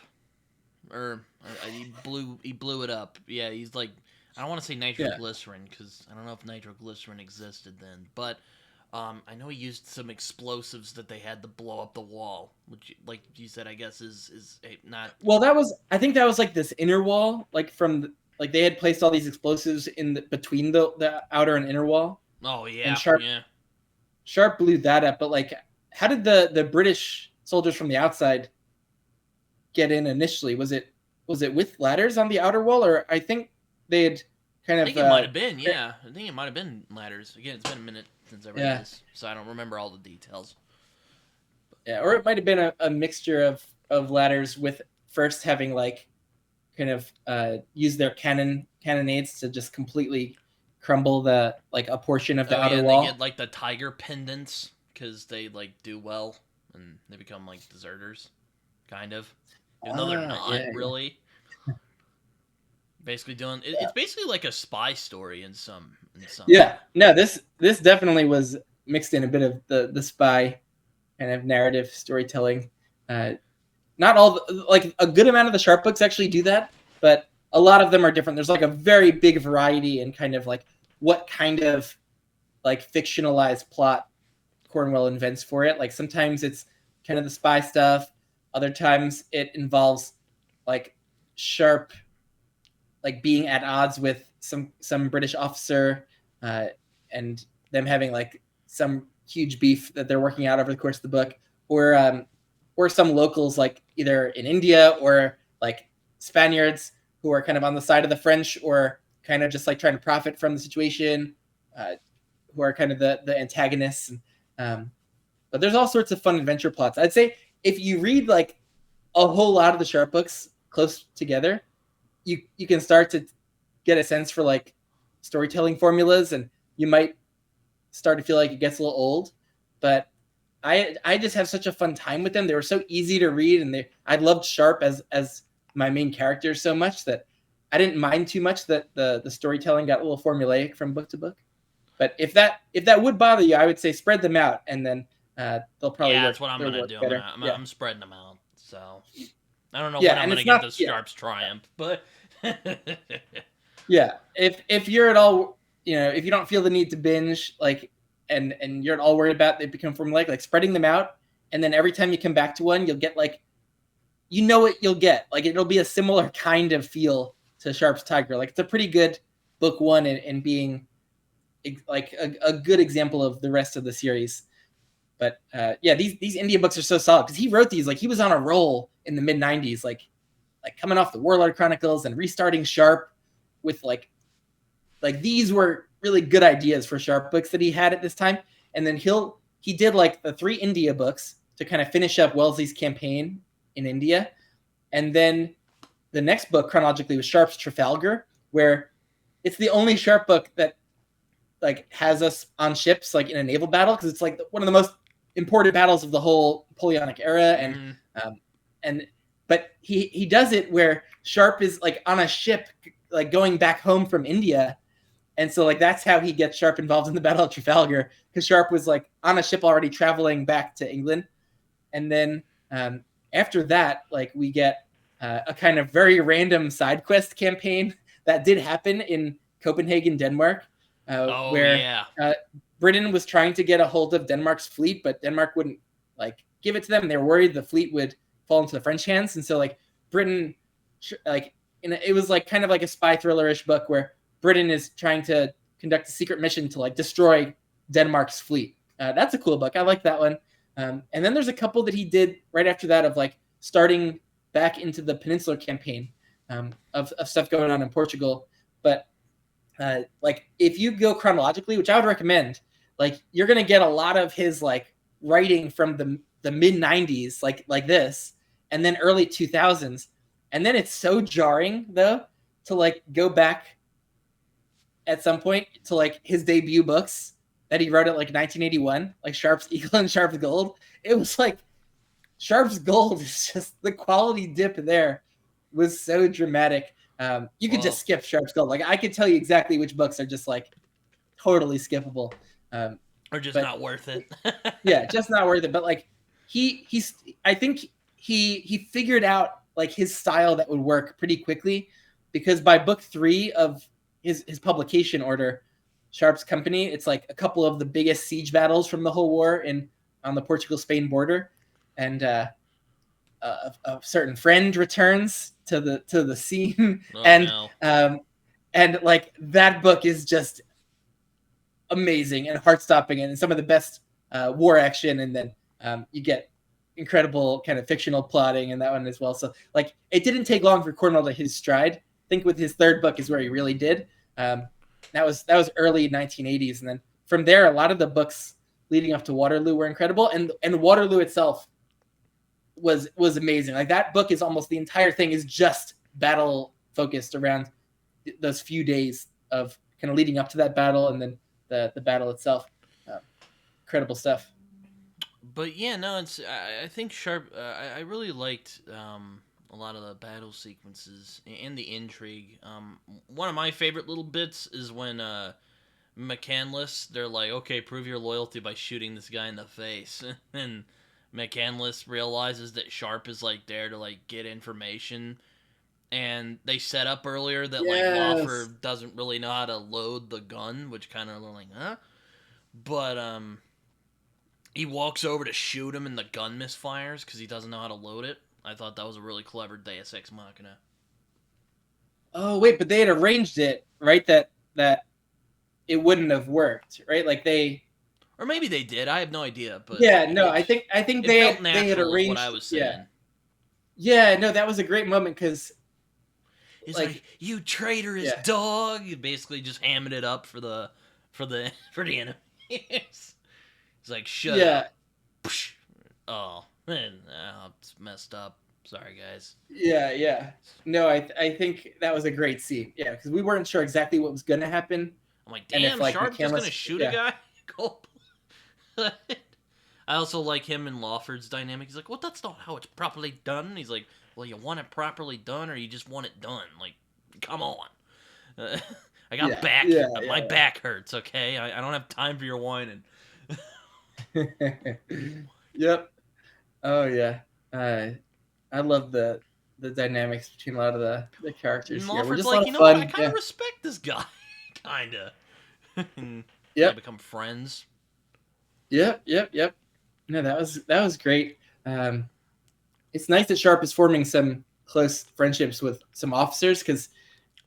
or he blew it up. Yeah, he's like, I don't want to say nitroglycerin because I don't know if nitroglycerin existed then, but I know he used some explosives that they had to blow up the wall, which, like you said, I guess is not. Well, I think that was like this inner wall, like from like they had placed all these explosives in between the outer and inner wall. Oh yeah, and Sharpe blew that up. But like, how did the British soldiers from the outside get in initially? Was it with ladders on the outer wall, or I think they had kind of? I think it might have been. Yeah, I think it might have been ladders. Again, it's been a minute since I read this, so I don't remember all the details. Yeah, or it might have been a mixture of ladders with first having like kind of use their cannonades to just completely crumble the like a portion of the outer wall. They get like the tiger pendants because they like do well and they become like deserters, kind of. Even though they're not really. Basically doing it's basically like a spy story in some. Yeah, no, this definitely was mixed in a bit of the spy kind of narrative storytelling. Not all like a good amount of the Sharpe books actually do that, but a lot of them are different. There's like a very big variety in kind of like what kind of like fictionalized plot Cornwell invents for it. Like sometimes it's kind of the spy stuff. Other times it involves like Sharpe like being at odds with some British officer, uh, and them having like some huge beef that they're working out over the course of the book, or some locals like either in India or like Spaniards who are kind of on the side of the French or kind of just like trying to profit from the situation, uh, who are kind of the antagonists. But there's all sorts of fun adventure plots. I'd say if you read like a whole lot of the Sharpe books close together, you can start to get a sense for like storytelling formulas, and you might start to feel like it gets a little old. But I just have such a fun time with them. They were so easy to read, and I loved Sharpe as my main character so much that I didn't mind too much that the storytelling got a little formulaic from book to book. But if that would bother you, I would say spread them out, and then they'll probably Yeah, work. that's what I'm They'll gonna work do. better. Yeah, I'm spreading them out. So I don't know yeah, when I'm and gonna it's get not. this Yeah, Sharpe's Triumph, but yeah. If you're at all, if you don't feel the need to binge, like, and you're at all worried about they become formulaic, like spreading them out, and then every time you come back to one, you'll get like, what you'll get. Like it'll be a similar kind of feel to Sharpe's Tiger. Like it's a pretty good book one, and being like a good example of the rest of the series. But yeah, these India books are so solid because he wrote these like he was on a roll in the mid '90s, like coming off the Warlord Chronicles and restarting Sharpe with like these were really good ideas for Sharpe books that he had at this time. And then he did like the 3 India books to kind of finish up Wellesley's campaign in India, and then the next book chronologically was Sharpe's Trafalgar, where it's the only Sharpe book that like has us on ships like in a naval battle, because it's like one of the most important battles of the whole Napoleonic era. And mm, um, and but he does it where Sharpe is like on a ship like going back home from India, and so like that's how he gets Sharpe involved in the Battle of Trafalgar, because Sharpe was like on a ship already traveling back to England. And then after that, like we get a kind of very random side quest campaign that did happen in Copenhagen, Denmark, oh where yeah, Britain was trying to get a hold of Denmark's fleet, but Denmark wouldn't like give it to them. They were worried the fleet would fall into the French hands, and so like Britain, like it was like kind of like a spy thriller-ish book where Britain is trying to conduct a secret mission to like destroy Denmark's fleet. That's a cool book. I like that one. And then there's a couple that he did right after that of like starting back into the Peninsular campaign, of stuff going on in Portugal. But like if you go chronologically, which I would recommend, like you're gonna get a lot of his like writing from the mid '90s, like this, and then early 2000s, and then it's so jarring though to like go back at some point to like his debut books that he wrote at like 1981, like Sharpe's Eagle and Sharpe's Gold. It was like Sharpe's Gold is just the quality dip there was so dramatic. You could well, just skip Sharpe's Gold. Like I could tell you exactly which books are just like totally skippable. Um, or just but not worth it. yeah, just not worth it. But like he's I think he figured out like his style that would work pretty quickly, because by book 3 of his publication order, Sharpe's Company, it's like a couple of the biggest siege battles from the whole war in on the Portugal-Spain border, and a certain friend returns to the scene, Oh and no. like that book is just amazing and heart stopping, and some of the best war action. And then you get incredible kind of fictional plotting in that one as well. So like it didn't take long for Cornwell to hit his stride. I think with his 3rd book is where he really did. That was early 1980s, and then from there, a lot of the books leading up to Waterloo were incredible, and Waterloo itself was amazing. Like that book is almost the entire thing is just battle focused around those few days of kind of leading up to that battle, and then the battle itself. Incredible stuff. But yeah, no, I think Sharpe. I really liked a lot of the battle sequences and the intrigue. One of my favorite little bits is when McCandless, they're like, okay, prove your loyalty by shooting this guy in the face, and McCandless realizes that Sharpe is like there to like get information, and they set up earlier that like Yes. Lawford doesn't really know how to load the gun, which kind of like, huh? But he walks over to shoot him, and the gun misfires because he doesn't know how to load it. I thought that was a really clever Deus Ex Machina. Oh wait, but they had arranged it right that it wouldn't have worked, right? Like they. Or maybe they did. I have no idea, but Yeah, no, it I think it felt they had natural, is what I arranged. was Yeah, saying. yeah, no, that was a great moment because He's like, like "You traitorous yeah, dog!" You basically just hamming it up for the enemies. He's like, "Shut yeah, up." Oh man, it's messed up. Sorry, guys. yeah. No, I think that was a great scene. Yeah, because we weren't sure exactly what was gonna happen, I'm like, and if damn, like Sharp just gonna McCandless, shoot a yeah, guy? Cool. I also like him and Lawford's dynamic. He's like, well, that's not how it's properly done. He's like, well, you want it properly done, or you just want it done? Like, come on. I got back. My yeah. back hurts. Okay, I don't have time for your whining. Yep. Oh yeah. Uh, I love the dynamics between a lot of the characters And here. We're Lawford's just a lot like, of you know what? I fun. kind of Yeah. respect this guy, kinda. And yeah, Yep. become friends. Yep. No, that was great. Um, it's nice that Sharpe is forming some close friendships with some officers because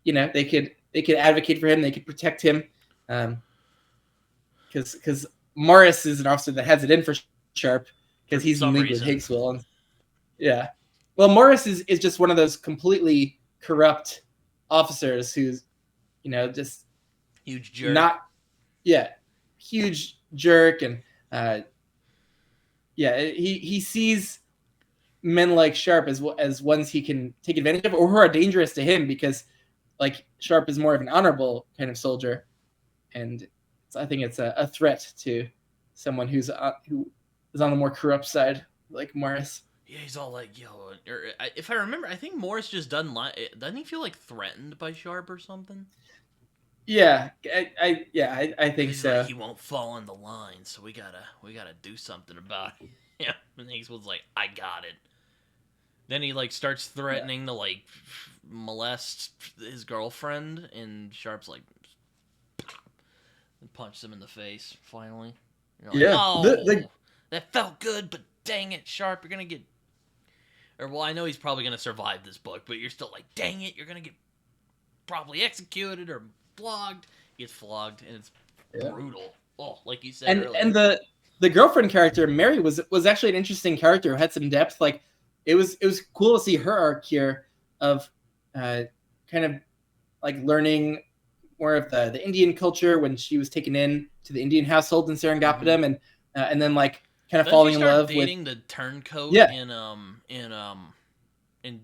they could advocate for him, they could protect him, because Morris is an officer that has it in for Sharpe For because he's in some league with reason. Hakeswill. And yeah, well, Morris is just one of those completely corrupt officers who's just Huge jerk. not yeah huge jerk and uh, yeah he sees men like Sharpe as ones he can take advantage of or who are dangerous to him because like Sharpe is more of an honorable kind of soldier, and I think it's a threat to someone who is on the more corrupt side like Morris. Yeah, he's all like, yo, or if I remember, I think Morris just doesn't he feel like threatened by Sharp or something? Yeah, I Because think he's like, so. he won't fall in the line, so we gotta do something about it. Yeah, and Higgswood's like, I got it. Then he like starts Yeah, threatening to like molest his girlfriend, and Sharp's like, and punches him in the face. Finally, you're like, yeah. The oh, that felt good, but dang it, Sharp, you're gonna get. Or well, I know he's probably gonna survive this book, but you're still like, dang it, you're gonna get probably executed or flogged. He gets flogged, and it's yeah. brutal. Oh, like you said And earlier. the girlfriend character Mary was actually an interesting character who had some depth. Like it was cool to see her arc here of uh, kind of like learning more of the Indian culture when she was taken in to the Indian household in Mm-hmm. Seringapatam, and then like kind of Doesn't she falling in start love with dating the turncoat yeah. in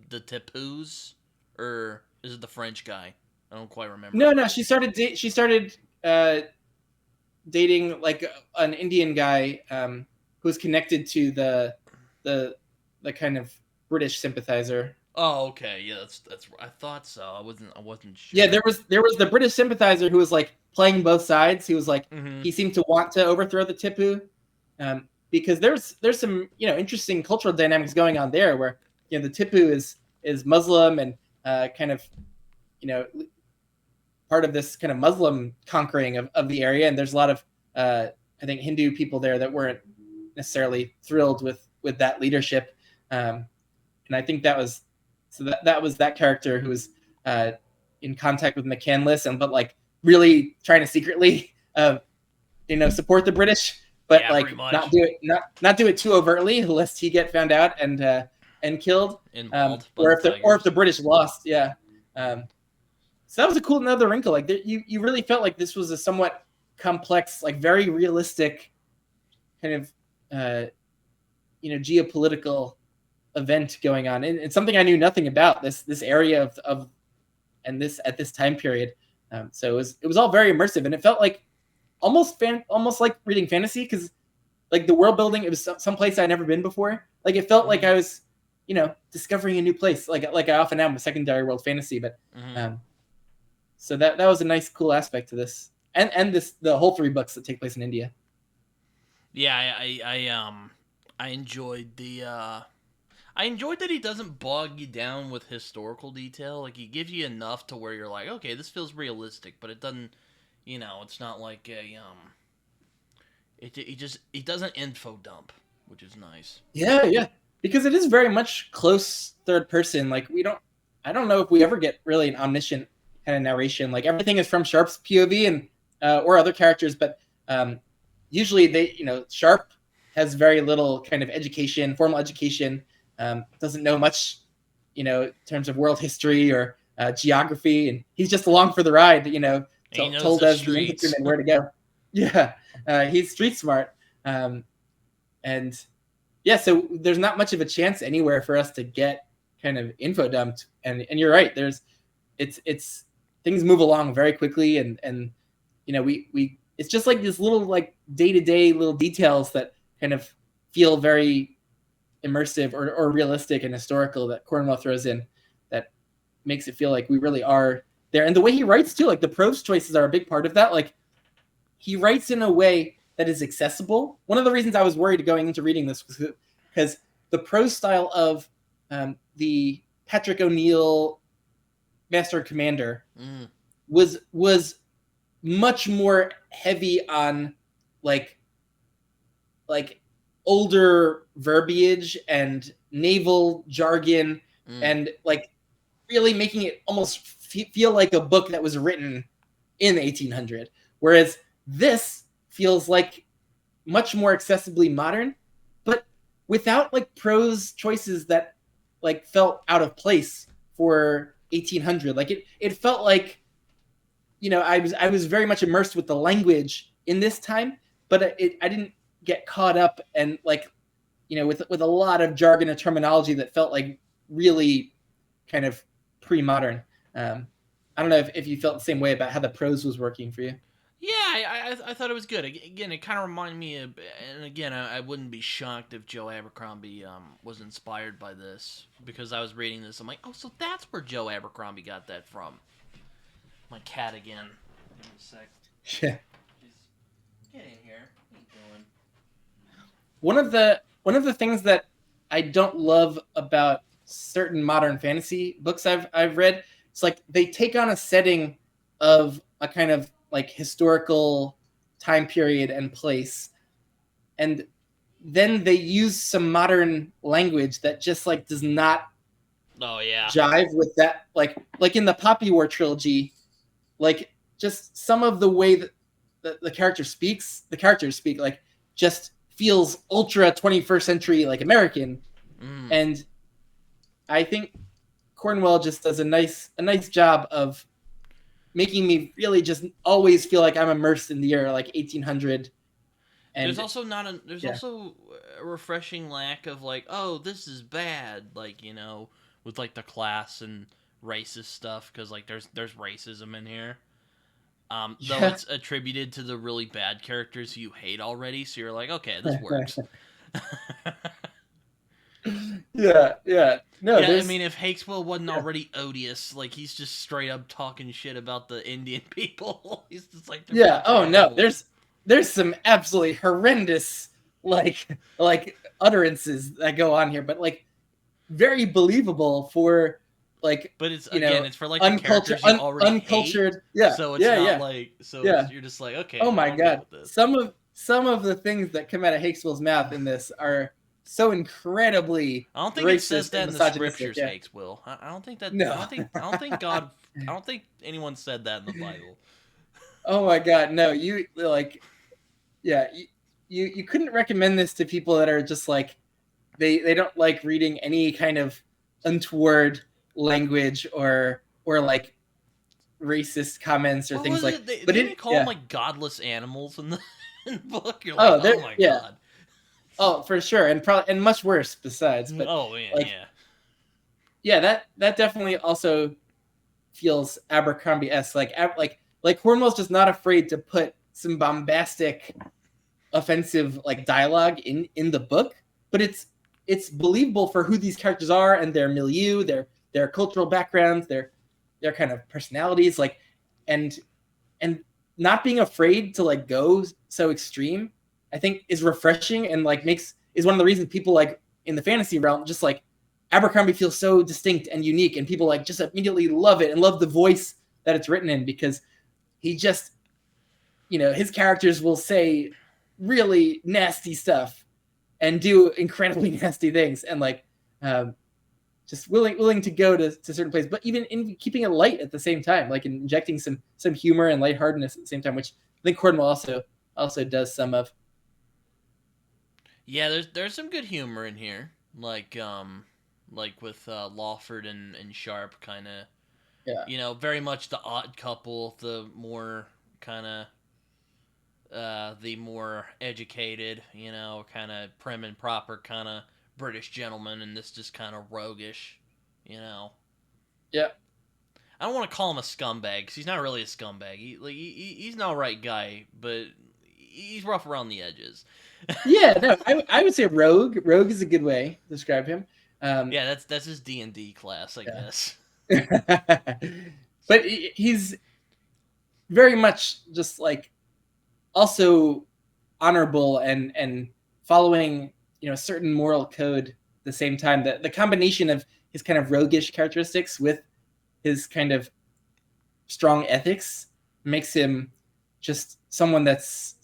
the Tapoos, or is it the French guy? I don't quite remember. No, she started uh, dating like an Indian guy who was connected to the the kind of British sympathizer. Oh, okay, yeah, that's. I thought so. I wasn't Yeah, sure. there was the British sympathizer who was like playing both sides. He was like Mm-hmm. he seemed to want to overthrow the Tipu, because there's some interesting cultural dynamics going on there where the Tipu is Muslim and kind of you know part of this kind of Muslim conquering of the area, and there's a lot of I think Hindu people there that weren't necessarily thrilled with that leadership, and I think that was that character who was in contact with McCandless and but like really trying to secretly support the British, but Yeah, pretty like not much do it not do it too overtly lest he get found out and killed, involved by or the if the Tigers. British lost, yeah. Um, so that was a cool another wrinkle. Like you really felt like this was a somewhat complex, like very realistic kind of geopolitical event going on, and it's something I knew nothing about this area of and this at this time period. So it was all very immersive, and it felt like almost like reading fantasy because like the world building, it was some place I'd never been before. Like it felt like Mm-hmm. I was discovering a new place, like I often am with secondary world fantasy. But Mm-hmm. so that was a nice cool aspect to this, and the whole three books that take place in India. Yeah, I enjoyed the I enjoyed that he doesn't bog you down with historical detail. Like he gives you enough to where you're like, okay, this feels realistic, but it doesn't. It's not like a he doesn't info dump, which is nice. Yeah, because it is very much close third person. Like we don't. I don't know if we ever get really an omniscient kind of narration. Like everything is from Sharpe's POV and or other characters, but usually Sharpe has very little kind of formal education, doesn't know much, in terms of world history or geography, and he's just along for the ride, told as the infantryman where to go. Yeah, he's street smart, and yeah, so there's not much of a chance anywhere for us to get kind of info dumped, and you're right. It's things move along very quickly, and we it's just like this little like day-to-day little details that kind of feel very immersive or realistic and historical that Cornwell throws in that makes it feel like we really are there. And the way he writes too, like the prose choices are a big part of that. Like he writes in a way that is accessible. One of the reasons I was worried going into reading this was because the prose style of the Patrick O'Neill Master Commander was much more heavy on like older verbiage and naval jargon and like really making it almost feel like a book that was written in 1800, whereas this feels like much more accessibly modern, but without like prose choices that like felt out of place for 1800. Like it felt like, I was very much immersed with the language in this time, but I didn't get caught up and like, with a lot of jargon and terminology that felt like really kind of pre-modern. I don't know if you felt the same way about how the prose was working for you. Yeah, I thought it was good. Again, it kind of reminded me of, and again, I wouldn't be shocked if Joe Abercrombie was inspired by this, because I was reading this. I'm like, oh, so that's where Joe Abercrombie got that from. My cat again. Give me a sec. Yeah. Get in here. What are you doing? One of the things that I don't love about certain modern fantasy books I've read, it's like they take on a setting of a kind of like historical time period and place, and then they use some modern language that just like does not jive with that. Like in the Poppy War trilogy, like just some of the way that the characters speak like just feels ultra 21st century like American. And I think Cornwell just does a nice job of making me really just always feel like I'm immersed in the year like 1800. And there's also also a refreshing lack of like, oh, this is bad, like, with like the class and racist stuff, because like there's racism in here. Though it's attributed to the really bad characters you hate already, so you're like, okay, this works. Yeah. No, I mean, if Hakeswill wasn't already odious, like he's just straight up talking shit about the Indian people. He's just like, oh no, there's some absolutely horrendous like utterances that go on here, but like very believable for like. But it's it's for like the characters you already uncultured hate. Yeah. So it's not like you're just like, okay. Oh my god, some of the things that come out of Hakeswill's mouth in this are so incredibly. I don't think it says that in the scriptures, Hakeswill. I don't think that. No. I don't think God. I don't think anyone said that in the Bible. Oh my god, no! You like, yeah, you couldn't recommend this to people that are just like, they don't like reading any kind of untoward language or like racist comments or things like. But didn't call them like godless animals in the book. You're like, oh my god. Oh, for sure, and much worse besides. But that definitely also feels Abercrombie-esque. Like Cornwell's just not afraid to put some bombastic, offensive like dialogue in the book, but it's believable for who these characters are and their milieu, their cultural backgrounds, their kind of personalities, like, and not being afraid to like go so extreme, I think is refreshing and like is one of the reasons people like in the fantasy realm just like Abercrombie feels so distinct and unique, and people like just immediately love it and love the voice that it's written in, because he just, his characters will say really nasty stuff and do incredibly nasty things, and like just willing to go to certain places, but even in keeping it light at the same time, like injecting some humor and lightheartedness at the same time, which I think Cornwell also does some of. Yeah, there's some good humor in here, like with Lawford and Sharpe, kind of, Yeah, very much the odd couple, the more kind of the more educated, kind of prim and proper kind of British gentleman, and this just kind of roguish, you know. yeah, I don't want to call him a scumbag because he's not really a scumbag. He's an alright guy, but he's rough around the edges. yeah. No, I would say rogue. Rogue is a good way to describe him. Yeah, that's his D&D class, I guess. Yeah. But he's very much just like also honorable and following a certain moral code at the same time. The combination of his kind of roguish characteristics with his kind of strong ethics makes him just someone that's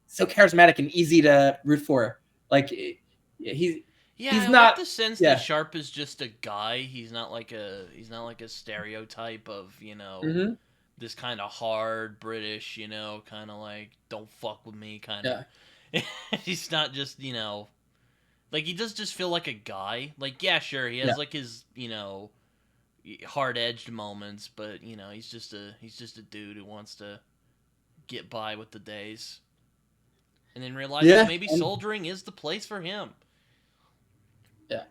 so charismatic and easy to root for. Like Yeah, he's I like not. the sense that Yeah. Sharpe is just a guy. He's not like a stereotype of Mm-hmm. this kind of hard British, kind of like don't fuck with me kind Yeah. of. He's not just like he does just feel like a guy. Like yeah, sure, he Yeah. has like his hard edged moments, but he's just a dude who wants to get by with the days, and then realizes Yeah. maybe And, soldiering is the place for him. yeah.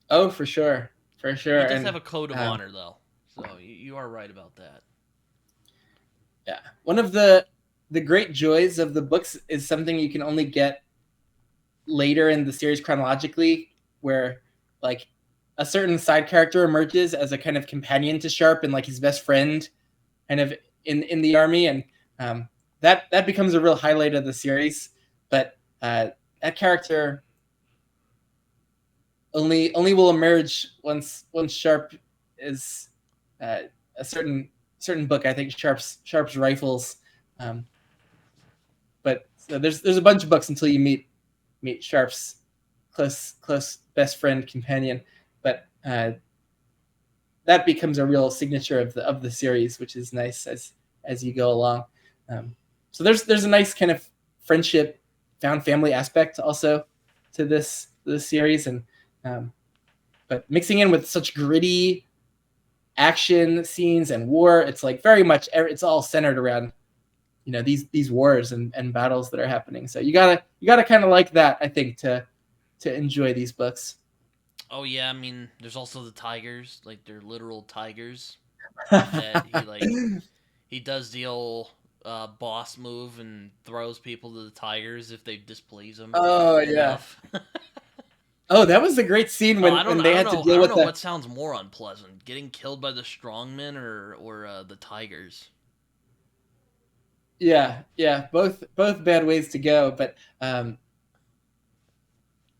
Oh, for sure. For sure. He does have And a code of um, honor, though, so you are right about that. yeah, one of the great joys of the books is something you can only get later in the series chronologically, where like a certain side character emerges as a kind of companion to Sharpe and like his best friend, kind of in the army, and um, that becomes a real highlight of the series. But that character only will emerge once Sharpe is uh, a certain book. I think Sharpe's rifles. Um, but so there's a bunch of books until you meet Sharpe's close best friend companion. But that becomes a real signature of the series, which is nice as you go along. So there's a nice kind of friendship, found family aspect also to this series, and but mixing in with such gritty action scenes and war, it's like very much it's all centered around these wars and battles that are happening. So you gotta kind of like that, I think, to enjoy these books. Oh yeah, I mean, there's also the tigers, like they're literal tigers that he does the old boss move and throws people to the tigers if they displease him Oh yeah. enough. Oh, that was a great scene Oh, when I don't, when I they don't had to know, I deal don't with know the. what sounds more unpleasant: getting killed by the strongmen or the tigers. Yeah, both bad ways to go, but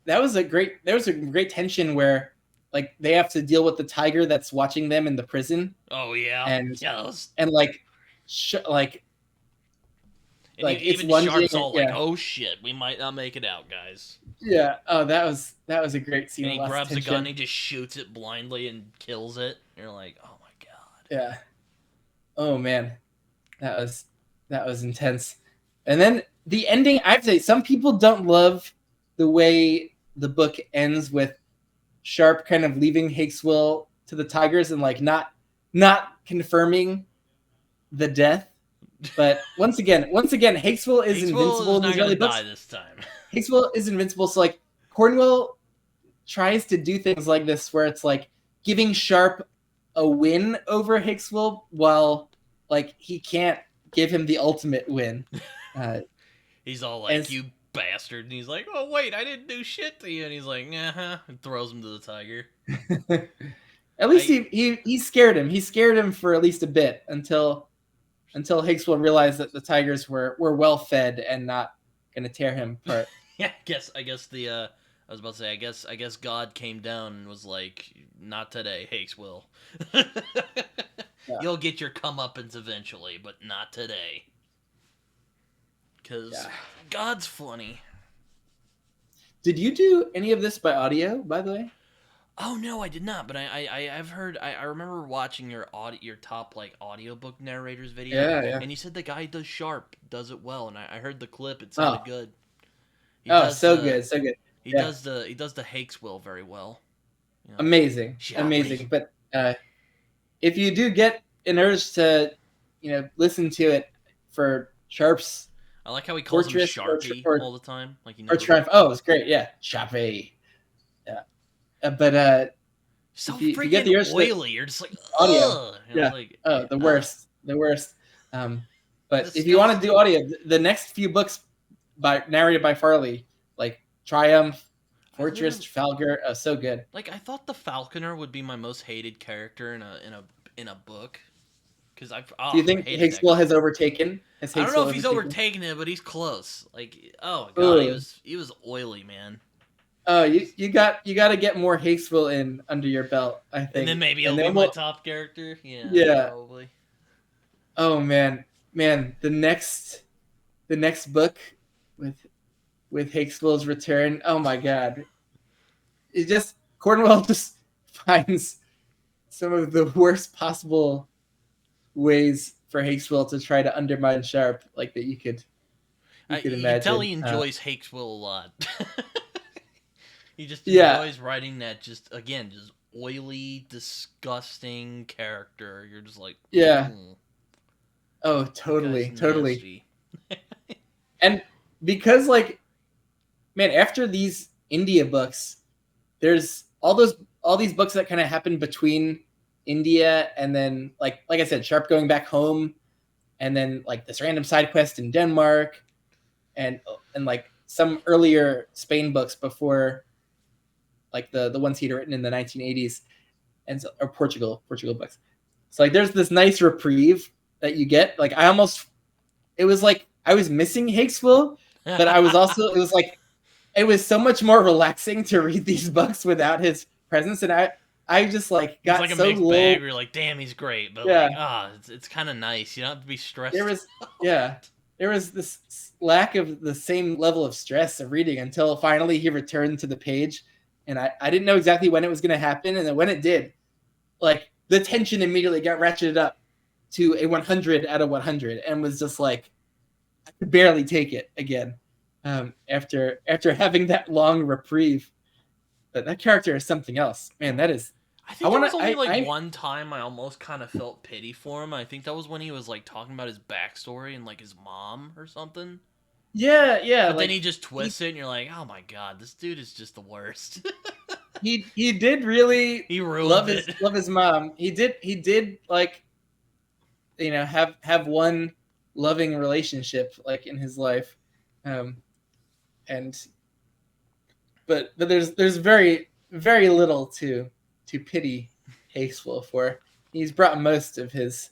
there was a great tension where like they have to deal with the tiger that's watching them in the prison, Oh yeah, and yeah. That was, like and like it's even lunging. Sharpe's all like, Yeah, "Oh shit, we might not make it out, guys." yeah. Oh, that was a great scene And with he lots of grabs a gun, and tension. he just shoots it blindly and kills it. And you're like, "Oh my god." Yeah. Oh man, that was that was intense. And then the ending, I have to say, some people don't love the way the book ends with Sharpe kind of leaving Hakeswill to the Tigers and like not confirming the death. But once again, Hakeswill is Hakeswill invincible is in not these gonna early die books. this time. Hakeswill is invincible. So like Cornwell tries to do things like this where it's like giving Sharpe a win over Hakeswill while like he can't give him the ultimate win. Uh, He's all like, and "You bastard," and he's like, "Oh wait, I didn't do shit to you," and he's like, "Uh-huh," and throws him to the tiger. at least I he scared him. He scared him for at least a bit until Hakeswill realized that the Tigers were well fed and not going to tear him apart. yeah, I guess I was about to say, I guess God came down and was like, "Not today, Hakeswill. Yeah, You'll get your comeuppance eventually, but not today." Because yeah. God's funny. Did you do any of this by audio, by the way? Oh no, I did not. But I've heard. I remember watching your top like audiobook narrators video, Yeah, yeah. and you said the guy does Sharp does it well, and I heard the clip. It Oh, sounded good. He oh, does so the good, so good. he Yeah, does the he does the Hakeswill very well. You know, amazing, Sharpe. amazing. But if you do get an urge to, listen to it for Sharpe's I like how he calls him Fortress Sharpie all the time. Like he or never Triumph. Oh, it's great. Yeah, Sharpe. Yeah, but so if you get freaking the urge to oily. You're just like audio, ugh. You know, yeah. like Oh, the worst, the worst. But if you want to do disgusting. audio, the next few books narrated by Farley, like Triumph, I Fortress, literally Trafalgar, so good. like I thought the Falconer would be my most hated character in a book because Do you I think hated that Hakeswill guy. has overtaken? Has I don't know Hakeswill if he's overtaken? overtaken it, but he's close. Like oh my god, Ooh. he was oily, man. Oh, you got to get more Hakeswill in under your belt, I And then think, maybe and he'll be then my we'll. top character. Yeah, Yeah. probably. Oh man, the next book with Hakeswill's return. Oh my god, it just Cornwell just finds some of the worst possible ways for Hakeswill to try to undermine Sharpe, like that you could You can tell imagine. he enjoys Hakeswill a lot. He just Yeah. enjoys writing that just oily, disgusting character. You're just like, Yeah. "Mm, Oh, that guy's totally. nasty." And because like, man, after these India books, there's all these books that kind of happen between India and then like I said, Sharpe going back home, and then like this random side quest in Denmark, and like some earlier Spain books before, like the ones he'd written in the 1980s, and or Portugal books. So like there's this nice reprieve that you get. Like it was like I was missing Hakeswill, but I was also it was so much more relaxing to read these books without his presence, and I just like It's got like a so mixed low. bag where you're like, damn, he's great, but Yeah, like, it's kind of nice. You don't have to be there stressed. was yeah there was this lack of the same level of stress of reading until finally he returned to the page, and I didn't know exactly when it was going to happen, and then when it did, like the tension immediately got ratcheted up to a 100 out of 100, and was just like I could barely take it again, after having that long reprieve. But that character is something else, man. That is. I I think there want was to. only like I one time I almost kind of felt pity for him. I think that was when he was like talking about his backstory and like his mom or something. yeah. But then Like he just twists it, and you're like, oh my god, this dude is just the worst. he did really He ruined it. love his mom. He did like have one loving relationship like in his life, um, and but there's very little to pity Hakeswill for. He's brought most of his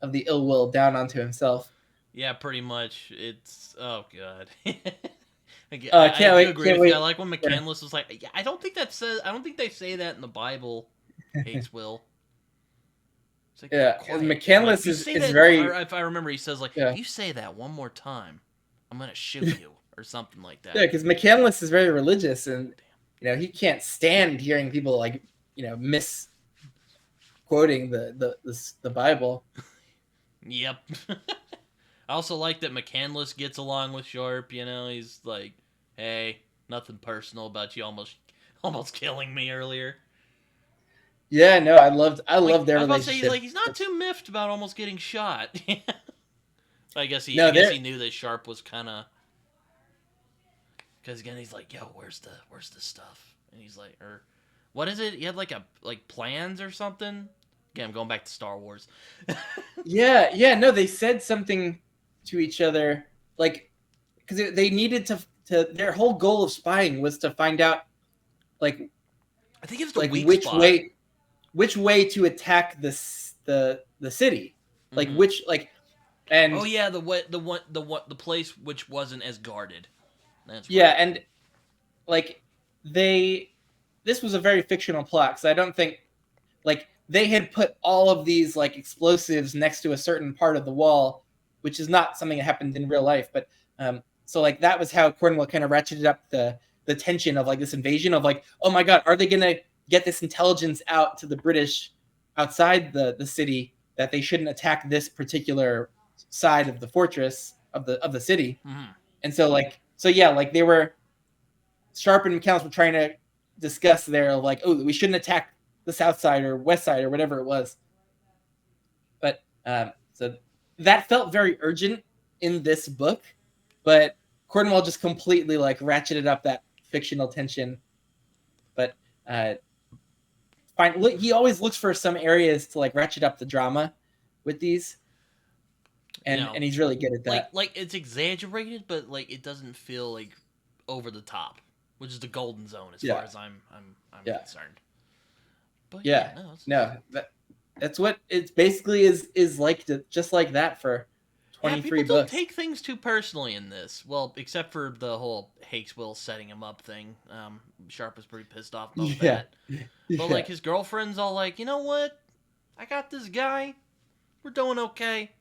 of the ill will down onto himself. Yeah, pretty much. It's oh god. I Can't do wait, agree can't with you. I wait. like when Yeah, McCandless was like, yeah, I don't think they say that in the Bible. Hates Will. It's like yeah. quiet. Like McCandless if you say is that, very or if I remember, he says like, yeah if you say that one more time, I'm gonna shoot you or something like yeah that. because McCandless is very religious, and he can't stand hearing people like misquoting the Bible. Yep. I also like that McCandless gets along with Sharpe. You know, he's like, hey, nothing personal about you almost killing me earlier. Yeah, no, I Like love their I was about to say, relationship. he's not too miffed about almost getting shot. I guess No, he knew that Sharpe was kind of because again he's like, yo, where's the stuff? And he's like, or what is it? He had like plans or something. Again, I'm going back to Star Wars. yeah. No, they said something to each other, like because they needed to. Their whole goal of spying was to find out, like I think it was the weak which spot. way to attack the city, like Mhm. which like and Oh yeah, the place which wasn't as guarded. That's yeah, right. and like this was a very fictional plot, because I don't think like they had put all of these like explosives next to a certain part of the wall, which is not something that happened in real life. But so like that was how Cornwell kind of ratcheted up the tension of like this invasion of like, oh my god, are they gonna get this intelligence out to the British outside the city that they shouldn't attack this particular side of the fortress of the city. Mm-hmm. And so yeah, like they were Sharpe and McCallum were trying to discuss there, like, oh, we shouldn't attack the south side or west side or whatever it was. But so that felt very urgent in this book, but Cornwell just completely like ratcheted up that fictional tension. But he always looks for some areas to like ratchet up the drama with these, and he's really good at that. Like it's exaggerated, but like it doesn't feel like over the top, which is the golden zone as far as I'm concerned. But that's what it basically is like, just like that for 23 people books. Don't take things too personally in this. Well, except for the whole Hakeswill setting him up thing. Sharpe was pretty pissed off about that. But like his girlfriend's all like, you know what? I got this guy. We're doing okay.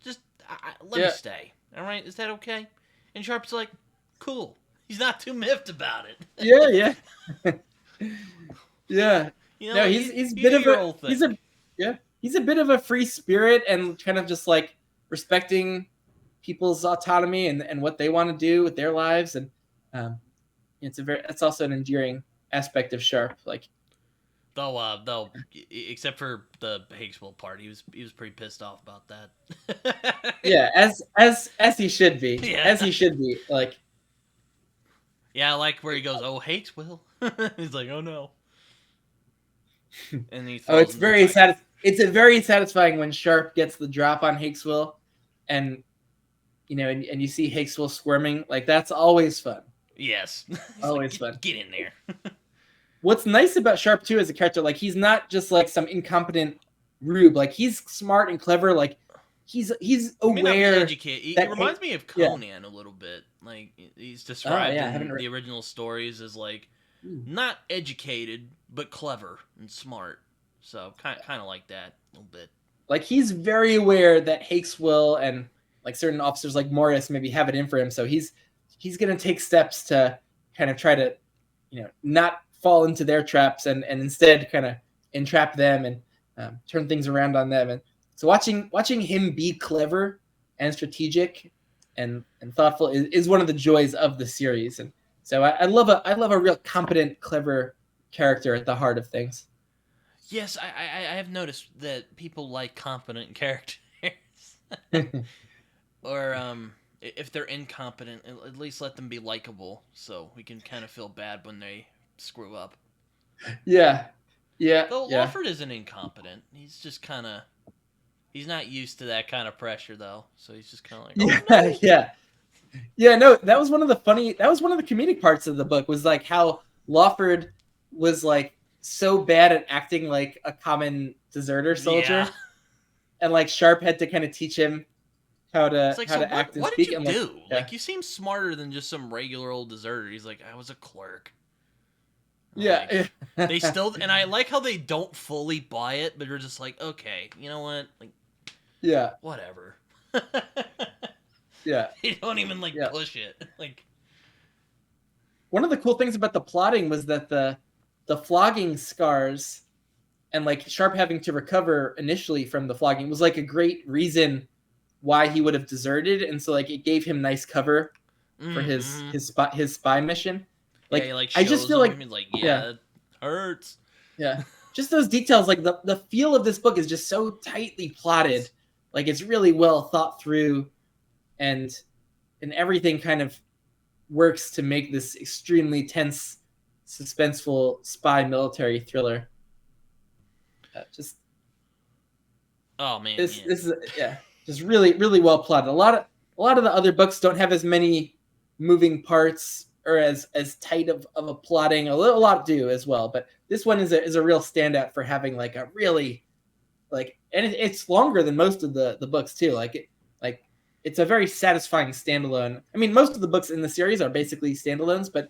Just let me stay. All right, is that okay? And Sharpe's like, cool. He's not too miffed about it. yeah. You know, no, he's a bit of a he's a bit of a free spirit and kind of just like respecting people's autonomy and what they want to do with their lives, and it's also an endearing aspect of Sharpe. Like, though, except for the Hakeswill part, he was pretty pissed off about that. Yeah, as he should be. Yeah. As he should be. Like, yeah, I like where he goes, "Oh, Hakeswill." He's like, "Oh no." And he it's very it's a very satisfying when Sharpe gets the drop on Hakeswill, and and you see Hakeswill squirming. Like, that's always fun. Yes. Always fun. Get in there. What's nice about Sharpe too as a character, like, he's not just like some incompetent rube. Like, he's smart and clever. Like, he's aware. He reminds me of Conan a little bit. Like, he's described in the original stories as like not educated but clever and smart. So kind of like that a little bit. Like, he's very aware that Hakeswill and like certain officers like Morris maybe have it in for him. So he's gonna take steps to kind of try to not fall into their traps and instead kind of entrap them and turn things around on them. And so watching him be clever and strategic and thoughtful is one of the joys of the series. And so I love a real competent, clever character at the heart of things. Yes, I have noticed that people like competent characters. Or if they're incompetent, at least let them be likable, so we can kind of feel bad when they screw up. Yeah. Though Lawford isn't incompetent. He's just kind of... He's not used to that kind of pressure, though. So he's just kind of like, oh, no. Yeah, no, that was one of the comedic parts of the book, was like how Lawford was like so bad at acting like a common deserter soldier. Yeah. And like Sharpe had to kind of teach him how to act and what speak. What did you do? Like, you seem smarter than just some regular old deserter. He's like, I was a clerk. Yeah. Like, they still, and I like how they don't fully buy it, but they're just like, okay, you know what? Like, yeah, whatever. Yeah. They don't even push it. Like, one of the cool things about the plotting was that the flogging scars and like Sharpe having to recover initially from the flogging was like a great reason why he would have deserted, and so like it gave him nice cover for his spy mission. Like, I just feel like it hurts. Yeah, just those details. Like the feel of this book is just so tightly plotted. Like, it's really well thought through, and everything kind of works to make this extremely tense, suspenseful spy military thriller. Oh man, this is just really, really well plotted. A lot of the other books don't have as many moving parts or as tight of a plotting. A lot do as well, but this one is a real standout for having like a really and it's longer than most of the books too. Like it's a very satisfying standalone. I mean, most of the books in the series are basically standalones, but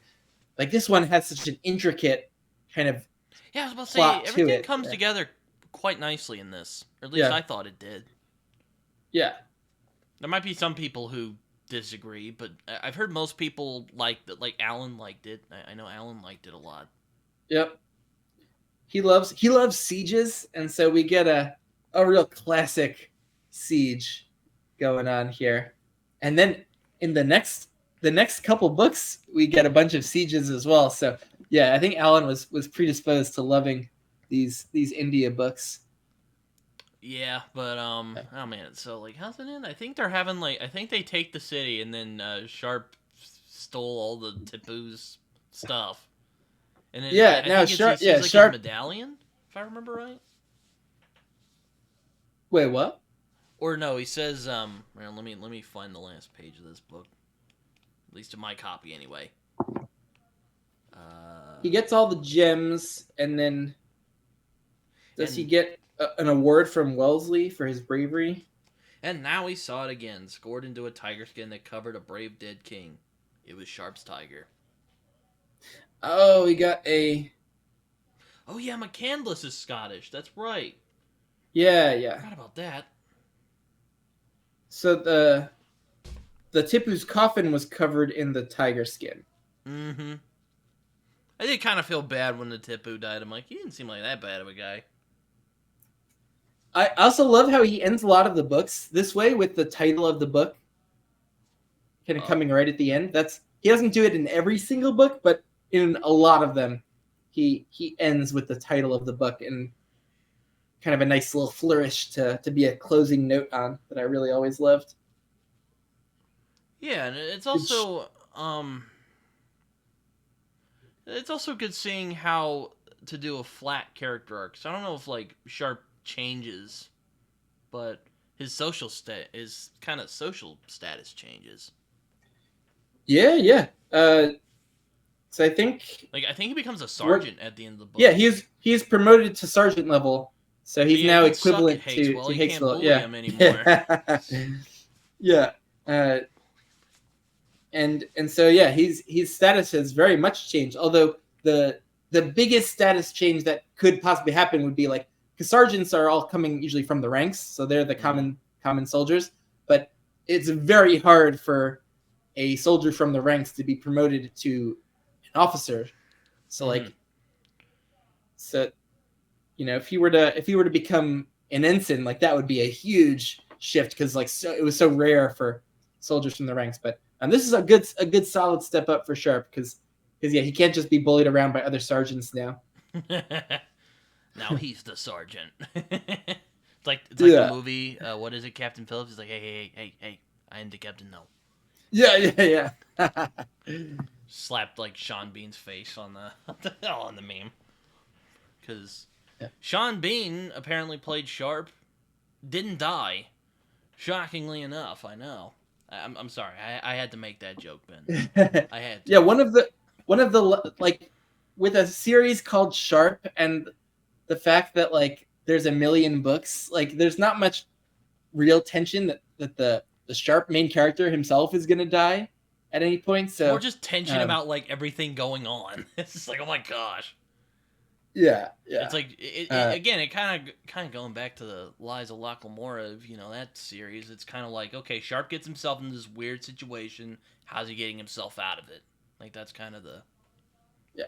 like this one has such an intricate kind of I was about to say everything comes together quite nicely in this. Or at least I thought it did. Yeah. There might be some people who disagree, but I've heard most people like Alan liked it. I know Alan liked it a lot. Yep. he loves sieges, and so we get a real classic siege going on here. And then in the next couple books, we get a bunch of sieges as well. So yeah, I think Alan was predisposed to loving these India books. Yeah, but oh man, so like how's it end? I think they're having like I think they take the city and then Sharpe stole all the Tipu's stuff, and then Yeah, I now think Sharpe, he sees yeah, like his Sharpe. medallion, if I remember right. Wait, what? Or no, he says let me find the last page of this book, at least in my copy anyway. He gets all the gems, and then does and, he get an award from Wellesley for his bravery? And now he saw it again, scored into a tiger skin that covered a brave dead king. It was Sharpe's tiger. Oh, he got a. Oh yeah, McCandless is Scottish. That's right. Yeah. Forgot about that. So the Tipu's coffin was covered in the tiger skin. Mm-hmm. I did kind of feel bad when the Tipu died. I'm like, he didn't seem like that bad of a guy. I also love how he ends a lot of the books this way with the title of the book kind of coming right at the end. He doesn't do it in every single book, but in a lot of them, he ends with the title of the book and kind of a nice little flourish to be a closing note on that I really always loved. Yeah, and it's also it's also good seeing how to do a flat character arc. So I don't know if like Sharpe changes, but his social kind of social status changes. Yeah. So I think he becomes a sergeant at the end of the book. Yeah, he's promoted to sergeant level, so he's now equivalent to Hakeswill. You can't bully Yeah, him anymore. Yeah, and so yeah, his status has very much changed. Although the biggest status change that could possibly happen would be like because sergeants are all coming usually from the ranks, so they're the common soldiers. But it's very hard for a soldier from the ranks to be promoted to an officer. So like, so you know, if he were to become an ensign, like that would be a huge shift because like it was so rare for soldiers from the ranks. But this is a good solid step up for Sharpe because yeah, he can't just be bullied around by other sergeants now. Now he's the sergeant. It's like the movie. What is it, Captain Phillips? He's like, hey, I am the captain now. Yeah. Slapped like Sean Bean's face on the meme. Because Sean Bean apparently played Sharpe, didn't die. Shockingly enough, I know. I'm sorry, I had to make that joke, Ben. I had to. Yeah, one of the like with a series called Sharpe and the fact that like there's a million books, like there's not much real tension that the Sharpe main character himself is gonna die at any point. So or just tension about like everything going on. It's just like, oh my gosh. Yeah. It's like again, it kind of going back to the Lies of Locke Lamora of that series. It's kind of like, okay, Sharpe gets himself into this weird situation. How's he getting himself out of it? Like that's kind of the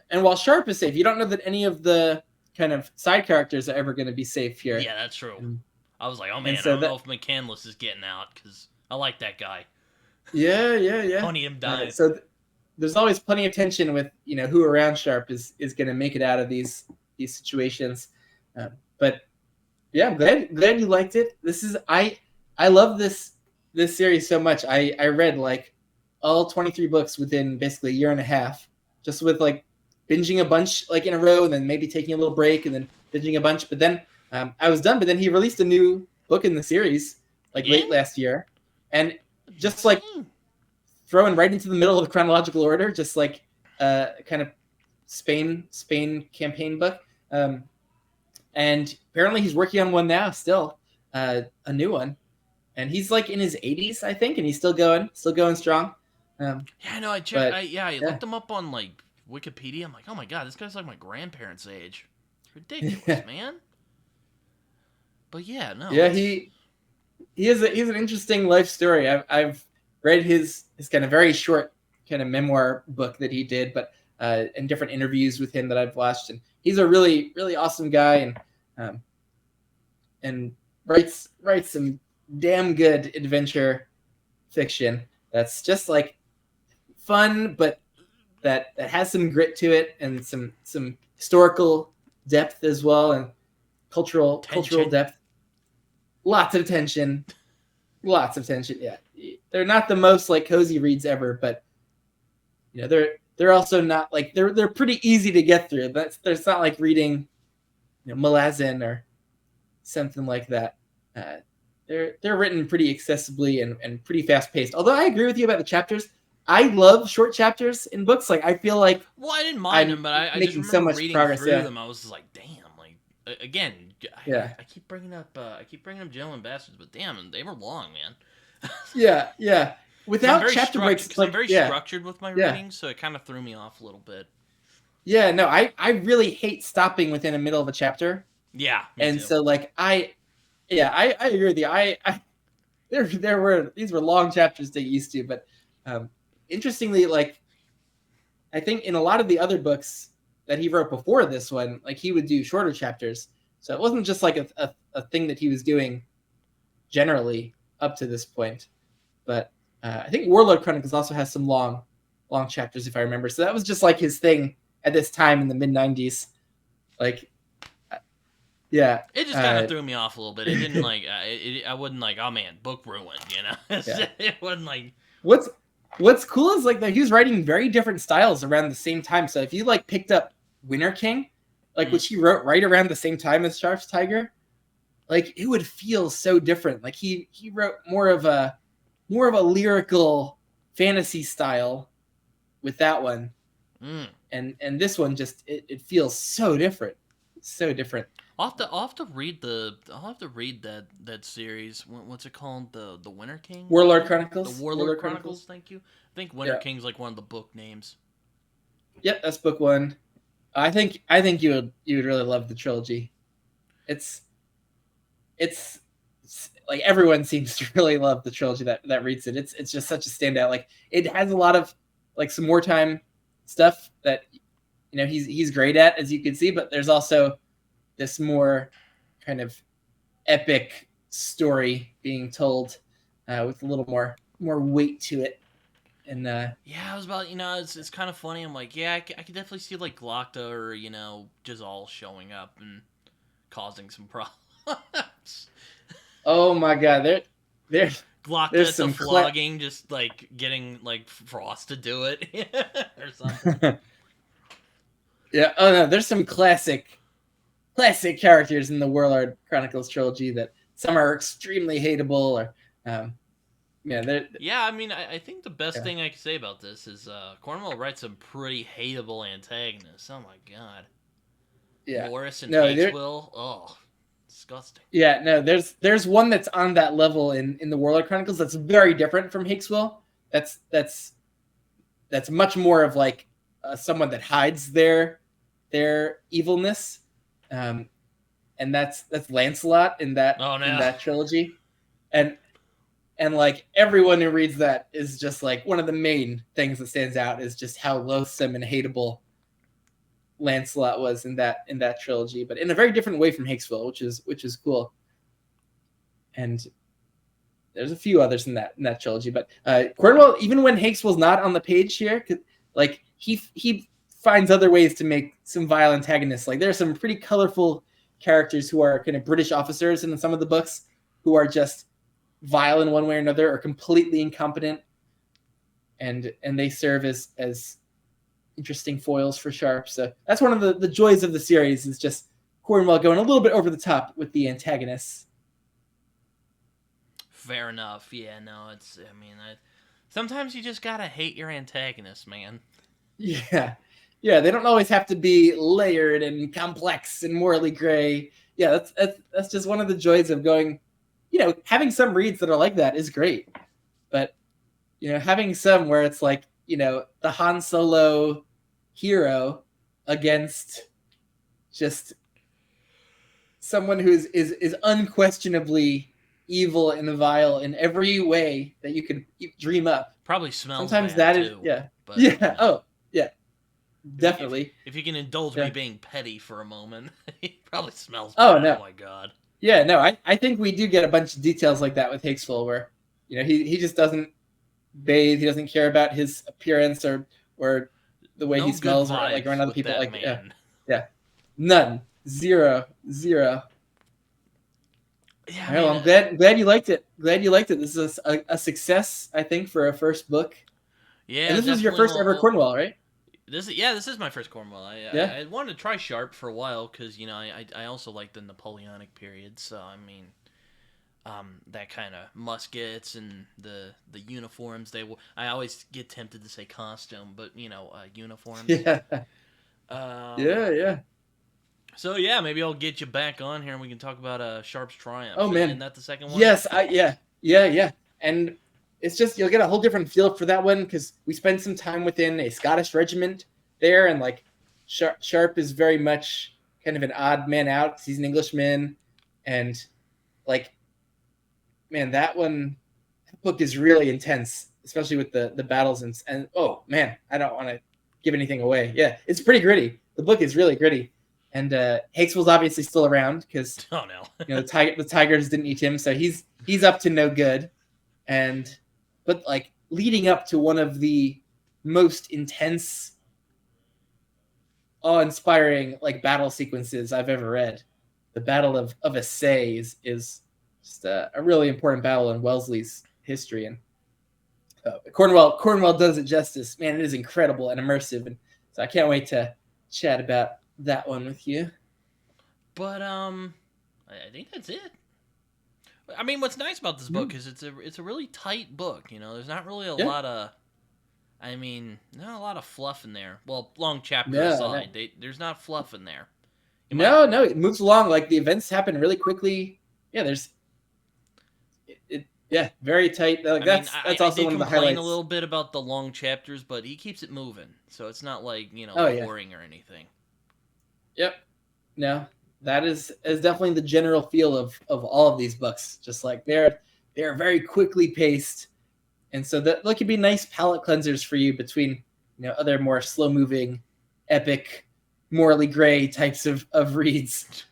And while Sharpe is safe, you don't know that any of the kind of side characters are ever going to be safe here. Yeah, that's true. I was like, oh man, so I don't know if McCandless is getting out because I like that guy. Yeah. I want him dying. So there's always plenty of tension with who around Sharpe is going to make it out of these situations. But yeah, I'm glad you liked it. This is I love this series so much. I read like all 23 books within basically a year and a half, just with like binging a bunch like in a row and then maybe taking a little break and then binging a bunch. But then I was done. But then he released a new book in the series like late last year, and just like throwing right into the middle of the chronological order, just like kind of Spain campaign book. And apparently he's working on one now, still a new one, and he's like in his 80s, I think, and he's still going strong. Yeah, no, I checked. I looked him up on like Wikipedia. I'm like, oh my god, this guy's like my grandparents' age. It's ridiculous, man. But yeah, no. Yeah, he's an interesting life story. I've read his kind of very short kind of memoir book that he did, but in different interviews with him that I've watched, and he's a really really awesome guy, um, and writes some damn good adventure fiction that's just like fun, but that has some grit to it and some historical depth as well, and cultural depth. Lots of tension. Yeah, they're not the most like cozy reads ever, but they're also not like they're pretty easy to get through. There's not like reading Malazan or something like that. Uh, they're written pretty accessibly and pretty fast paced. Although I agree with you about the chapters. I love short chapters in books. Like I feel like I didn't mind them, but I just remember so much reading progress, through them. I was just like, damn. Like again, I keep bringing up Gentlemen Bastards, but damn, they were long, man. Yeah. Without chapter breaks, because I'm very structured with my reading, so it kind of threw me off a little bit. Yeah, no, I really hate stopping within the middle of a chapter. Yeah, and too. So like I agree with you. These were long chapters to get used to, but interestingly, like I think in a lot of the other books that he wrote before this one, like he would do shorter chapters. So it wasn't just like a thing that he was doing generally up to this point. But I think Warlord Chronicles also has some long chapters, if I remember. So that was just like his thing at this time in the mid 90s. Like, yeah. It just kind of threw me off a little bit. It didn't like, I wouldn't like, oh man, book ruined, Yeah. It wasn't like. What's cool is like that he was writing very different styles around the same time. So if you like picked up Winter King, like which he wrote right around the same time as Sharpe's Tiger, like it would feel so different. Like he wrote more of a lyrical fantasy style with that one, and this one just it feels so different, I'll have to read that series. What's it called? The Winter King? Warlord Chronicles. The Warlord Chronicles. Thank you. I think Winter King's like one of the book names. Yep, that's book one. I think you would really love the trilogy. It's like everyone seems to really love the trilogy that reads it. It's just such a standout. Like it has a lot of like some wartime stuff that he's great at, as you can see, but there's also this more kind of epic story being told with a little more weight to it. And yeah, I was about it's kind of funny. I'm like, yeah, I could definitely see like Glocta or Jazal showing up and causing some problems. Oh my god, there's Glocta at the flogging, just like getting like Frost to do it or something. Yeah, oh no, there's some classic characters in the Warlord Chronicles trilogy that some are extremely hateable, or yeah, I mean, I think the best thing I can say about this is Cornwell writes some pretty hateable antagonists. Oh my god. Yeah. Morris and Hakeswill. Oh, disgusting. Yeah, no, there's one that's on that level in the Warlord Chronicles that's very different from Hakeswill. That's much more of like someone that hides their evilness, and that's Lancelot in that in that trilogy, and like everyone who reads that is just like one of the main things that stands out is just how loathsome and hateable Lancelot was in that trilogy, but in a very different way from Hakeswill, which is cool. And there's a few others in that trilogy, but Cornwell, even when Hakeswill's not on the page here, like he finds other ways to make some vile antagonists. Like there are some pretty colorful characters who are kind of British officers in some of the books who are just vile in one way or another, or completely incompetent, and they serve as interesting foils for Sharpe. So that's one of the joys of the series, is just Cornwell going a little bit over the top with the antagonists. Fair enough. Yeah, no, sometimes you just gotta hate your antagonists, man. Yeah, they don't always have to be layered and complex and morally gray. Yeah, that's just one of the joys of going. Having some reads that are like that is great, but having some where it's like the Han Solo hero against just someone who is unquestionably evil and vile in every way that you could dream up. Probably smells sometimes bad that too, is but, oh yeah, definitely. If you can indulge me Yeah. being petty for a moment, he probably smells Oh bad. no. Oh my god. Yeah, no. I think we do get a bunch of details like that with Hakeswill, where he just doesn't bathe. He doesn't care about his appearance or the way he No good smells or like around vibes other with people. that Like man. yeah, none, zero, zero. Yeah, I All right, well, mean, I'm glad you liked it. Glad you liked it. This is a success, I think, for a first book. And yeah, this was your definitely. first ever Cornwell, right? This is my first Cornwell. Yeah. I wanted to try Sharpe for a while because I also like the Napoleonic period. So I mean, that kind of muskets and the uniforms. I always get tempted to say costume, but uniforms. Yeah. Um, Yeah. Yeah. so yeah, maybe I'll get you back on here and we can talk about Sharpe's Oh Triumph. Isn't man. that the second one? Yes. Yeah. And it's just you'll get a whole different feel for that one because we spend some time within a Scottish regiment there, and like Sharpe is very much kind of an odd man out because he's an Englishman, and like man, that book is really intense, especially with the battles and oh man, I don't want to give anything away. Yeah, it's pretty gritty. The book is really gritty, and Hakeswill's obviously still around because Oh no. the tigers didn't eat him, so he's up to no good. And but like leading up to one of the most intense, awe-inspiring like battle sequences I've ever read. The Battle of Assay is just a really important battle in Wellesley's history, and Cornwell does it justice. Man, it is incredible and immersive, and so I can't wait to chat about that one with you. But I think that's it. I mean, what's nice about this book is it's a really tight book. There's not really a lot of, I mean, not a lot of fluff in there. Well, long chapter aside, there's not fluff in there. No, it moves along. Like the events happen really quickly. Yeah, yeah, very tight. Like that's also one of the highlights. I complain a little bit about the long chapters, but he keeps it moving, so it's not like boring or anything. Yep. No, that is definitely the general feel of all of these books. Just like they're very quickly paced, and so that could be nice palate cleansers for you between other more slow moving, epic, morally gray types of reads.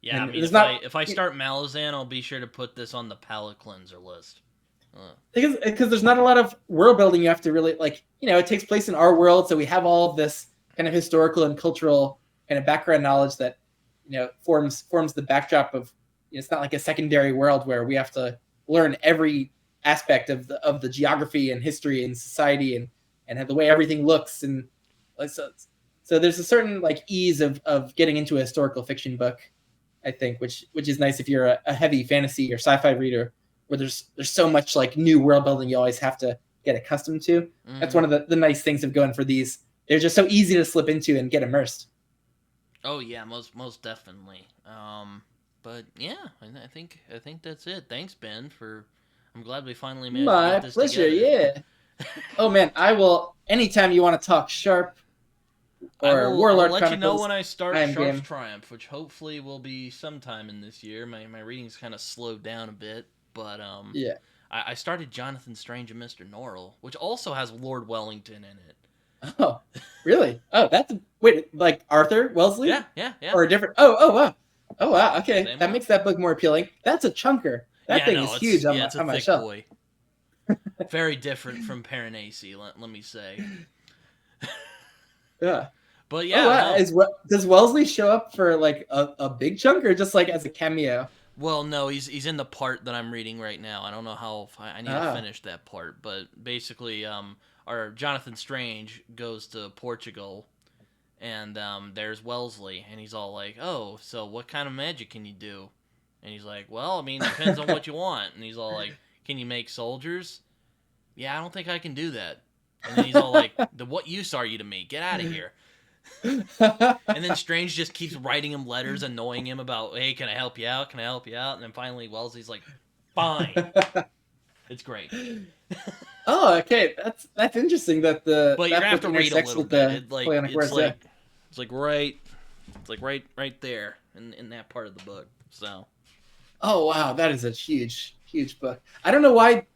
Yeah, and I mean, if I start Malazan, I'll be sure to put this on the palate cleanser list. Because there's not a lot of world building you have to really like. It takes place in our world, so we have all of this kind of historical and cultural kind of background knowledge that forms the backdrop of. It's not like a secondary world where we have to learn every aspect of the geography and history and society and the way everything looks, and so there's a certain like ease of getting into a historical fiction book, I think, which is nice if you're a heavy fantasy or sci-fi reader where there's so much like new world building you always have to get accustomed to. Mm-hmm. That's one of the nice things of going for these. They're just so easy to slip into and get immersed. Oh yeah, most definitely. But yeah, I think that's it. Thanks, Ben. I'm glad we finally managed to get this pleasure. together. Yeah. Oh man, I will. Anytime you want to talk Sharpe or Warlord I'll let Chronicles, you know when I start Sharpe's game. Triumph, which hopefully will be sometime in this year. My reading's kind of slowed down a bit, but yeah. I started Jonathan Strange and Mr. Norrell, which also has Lord Wellington in it. Oh, really? Oh, wait, like Arthur Wellesley? Yeah. Or a different? Oh, wow. Oh, wow. Okay, Same that one. makes that book more appealing. That's a chunker. That thing is huge on it's a my thick shelf. Boy. Very different from Piranesi, let me say. Yeah. But yeah. Oh, wow. Does Wellesley show up for like a big chunk or just like as a cameo? Well, no, he's in the part that I'm reading right now. I don't know how I need to finish that part, but basically, our Jonathan Strange goes to Portugal, and there's Wellesley, and he's all like, "Oh, so what kind of magic can you do?" And he's like, "Well, I mean, depends on what you want." And he's all like, "Can you make soldiers?" "Yeah, I don't think I can do that." And then he's all like, "What use are you to me? Get out of here." And then Strange just keeps writing him letters, annoying him about, "Hey, can I help you out? Can I help you out?" And then finally Wellesley's like, "Fine." It's great. Oh, okay. That's interesting. But you're gonna have to read a little bit. It's like right there in that part of the book. So. Oh wow, that is a huge book. I don't know why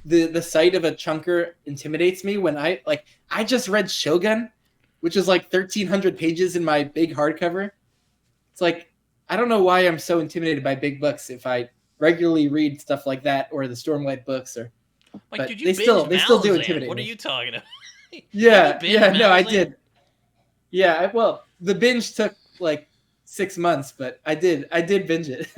the sight of a chunker intimidates me when I just read Shogun, which is like 1,300 pages in my big hardcover. It's like, I don't know why I'm so intimidated by big books if I regularly read stuff like that or the Stormlight books, or Like, but dude, you they still binge do Malazan. intimidate What are me. you talking about? Didn't you Yeah, binge yeah, no, I Malazan? did. Yeah, well, the binge took like 6 months, but I did binge it.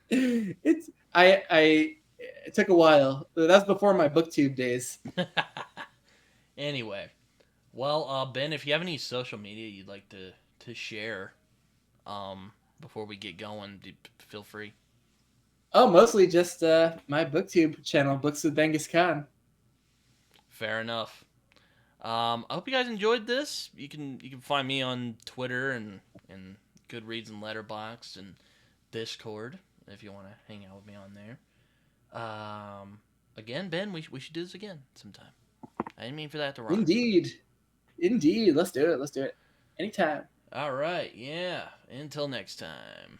it's I it took a while. That's before my booktube days. Anyway, well, Ben, if you have any social media you'd like to share, before we get going, feel free. Oh, mostly just my booktube channel, Books with Benghis Kahn. Fair enough. I hope you guys enjoyed this. You can find me on Twitter and Goodreads and Letterboxd and Discord if you want to hang out with me on there. Again, Ben, we should do this again sometime. I didn't mean for that to rhyme. Indeed. Let's do it. Anytime. All right, yeah. Until next time.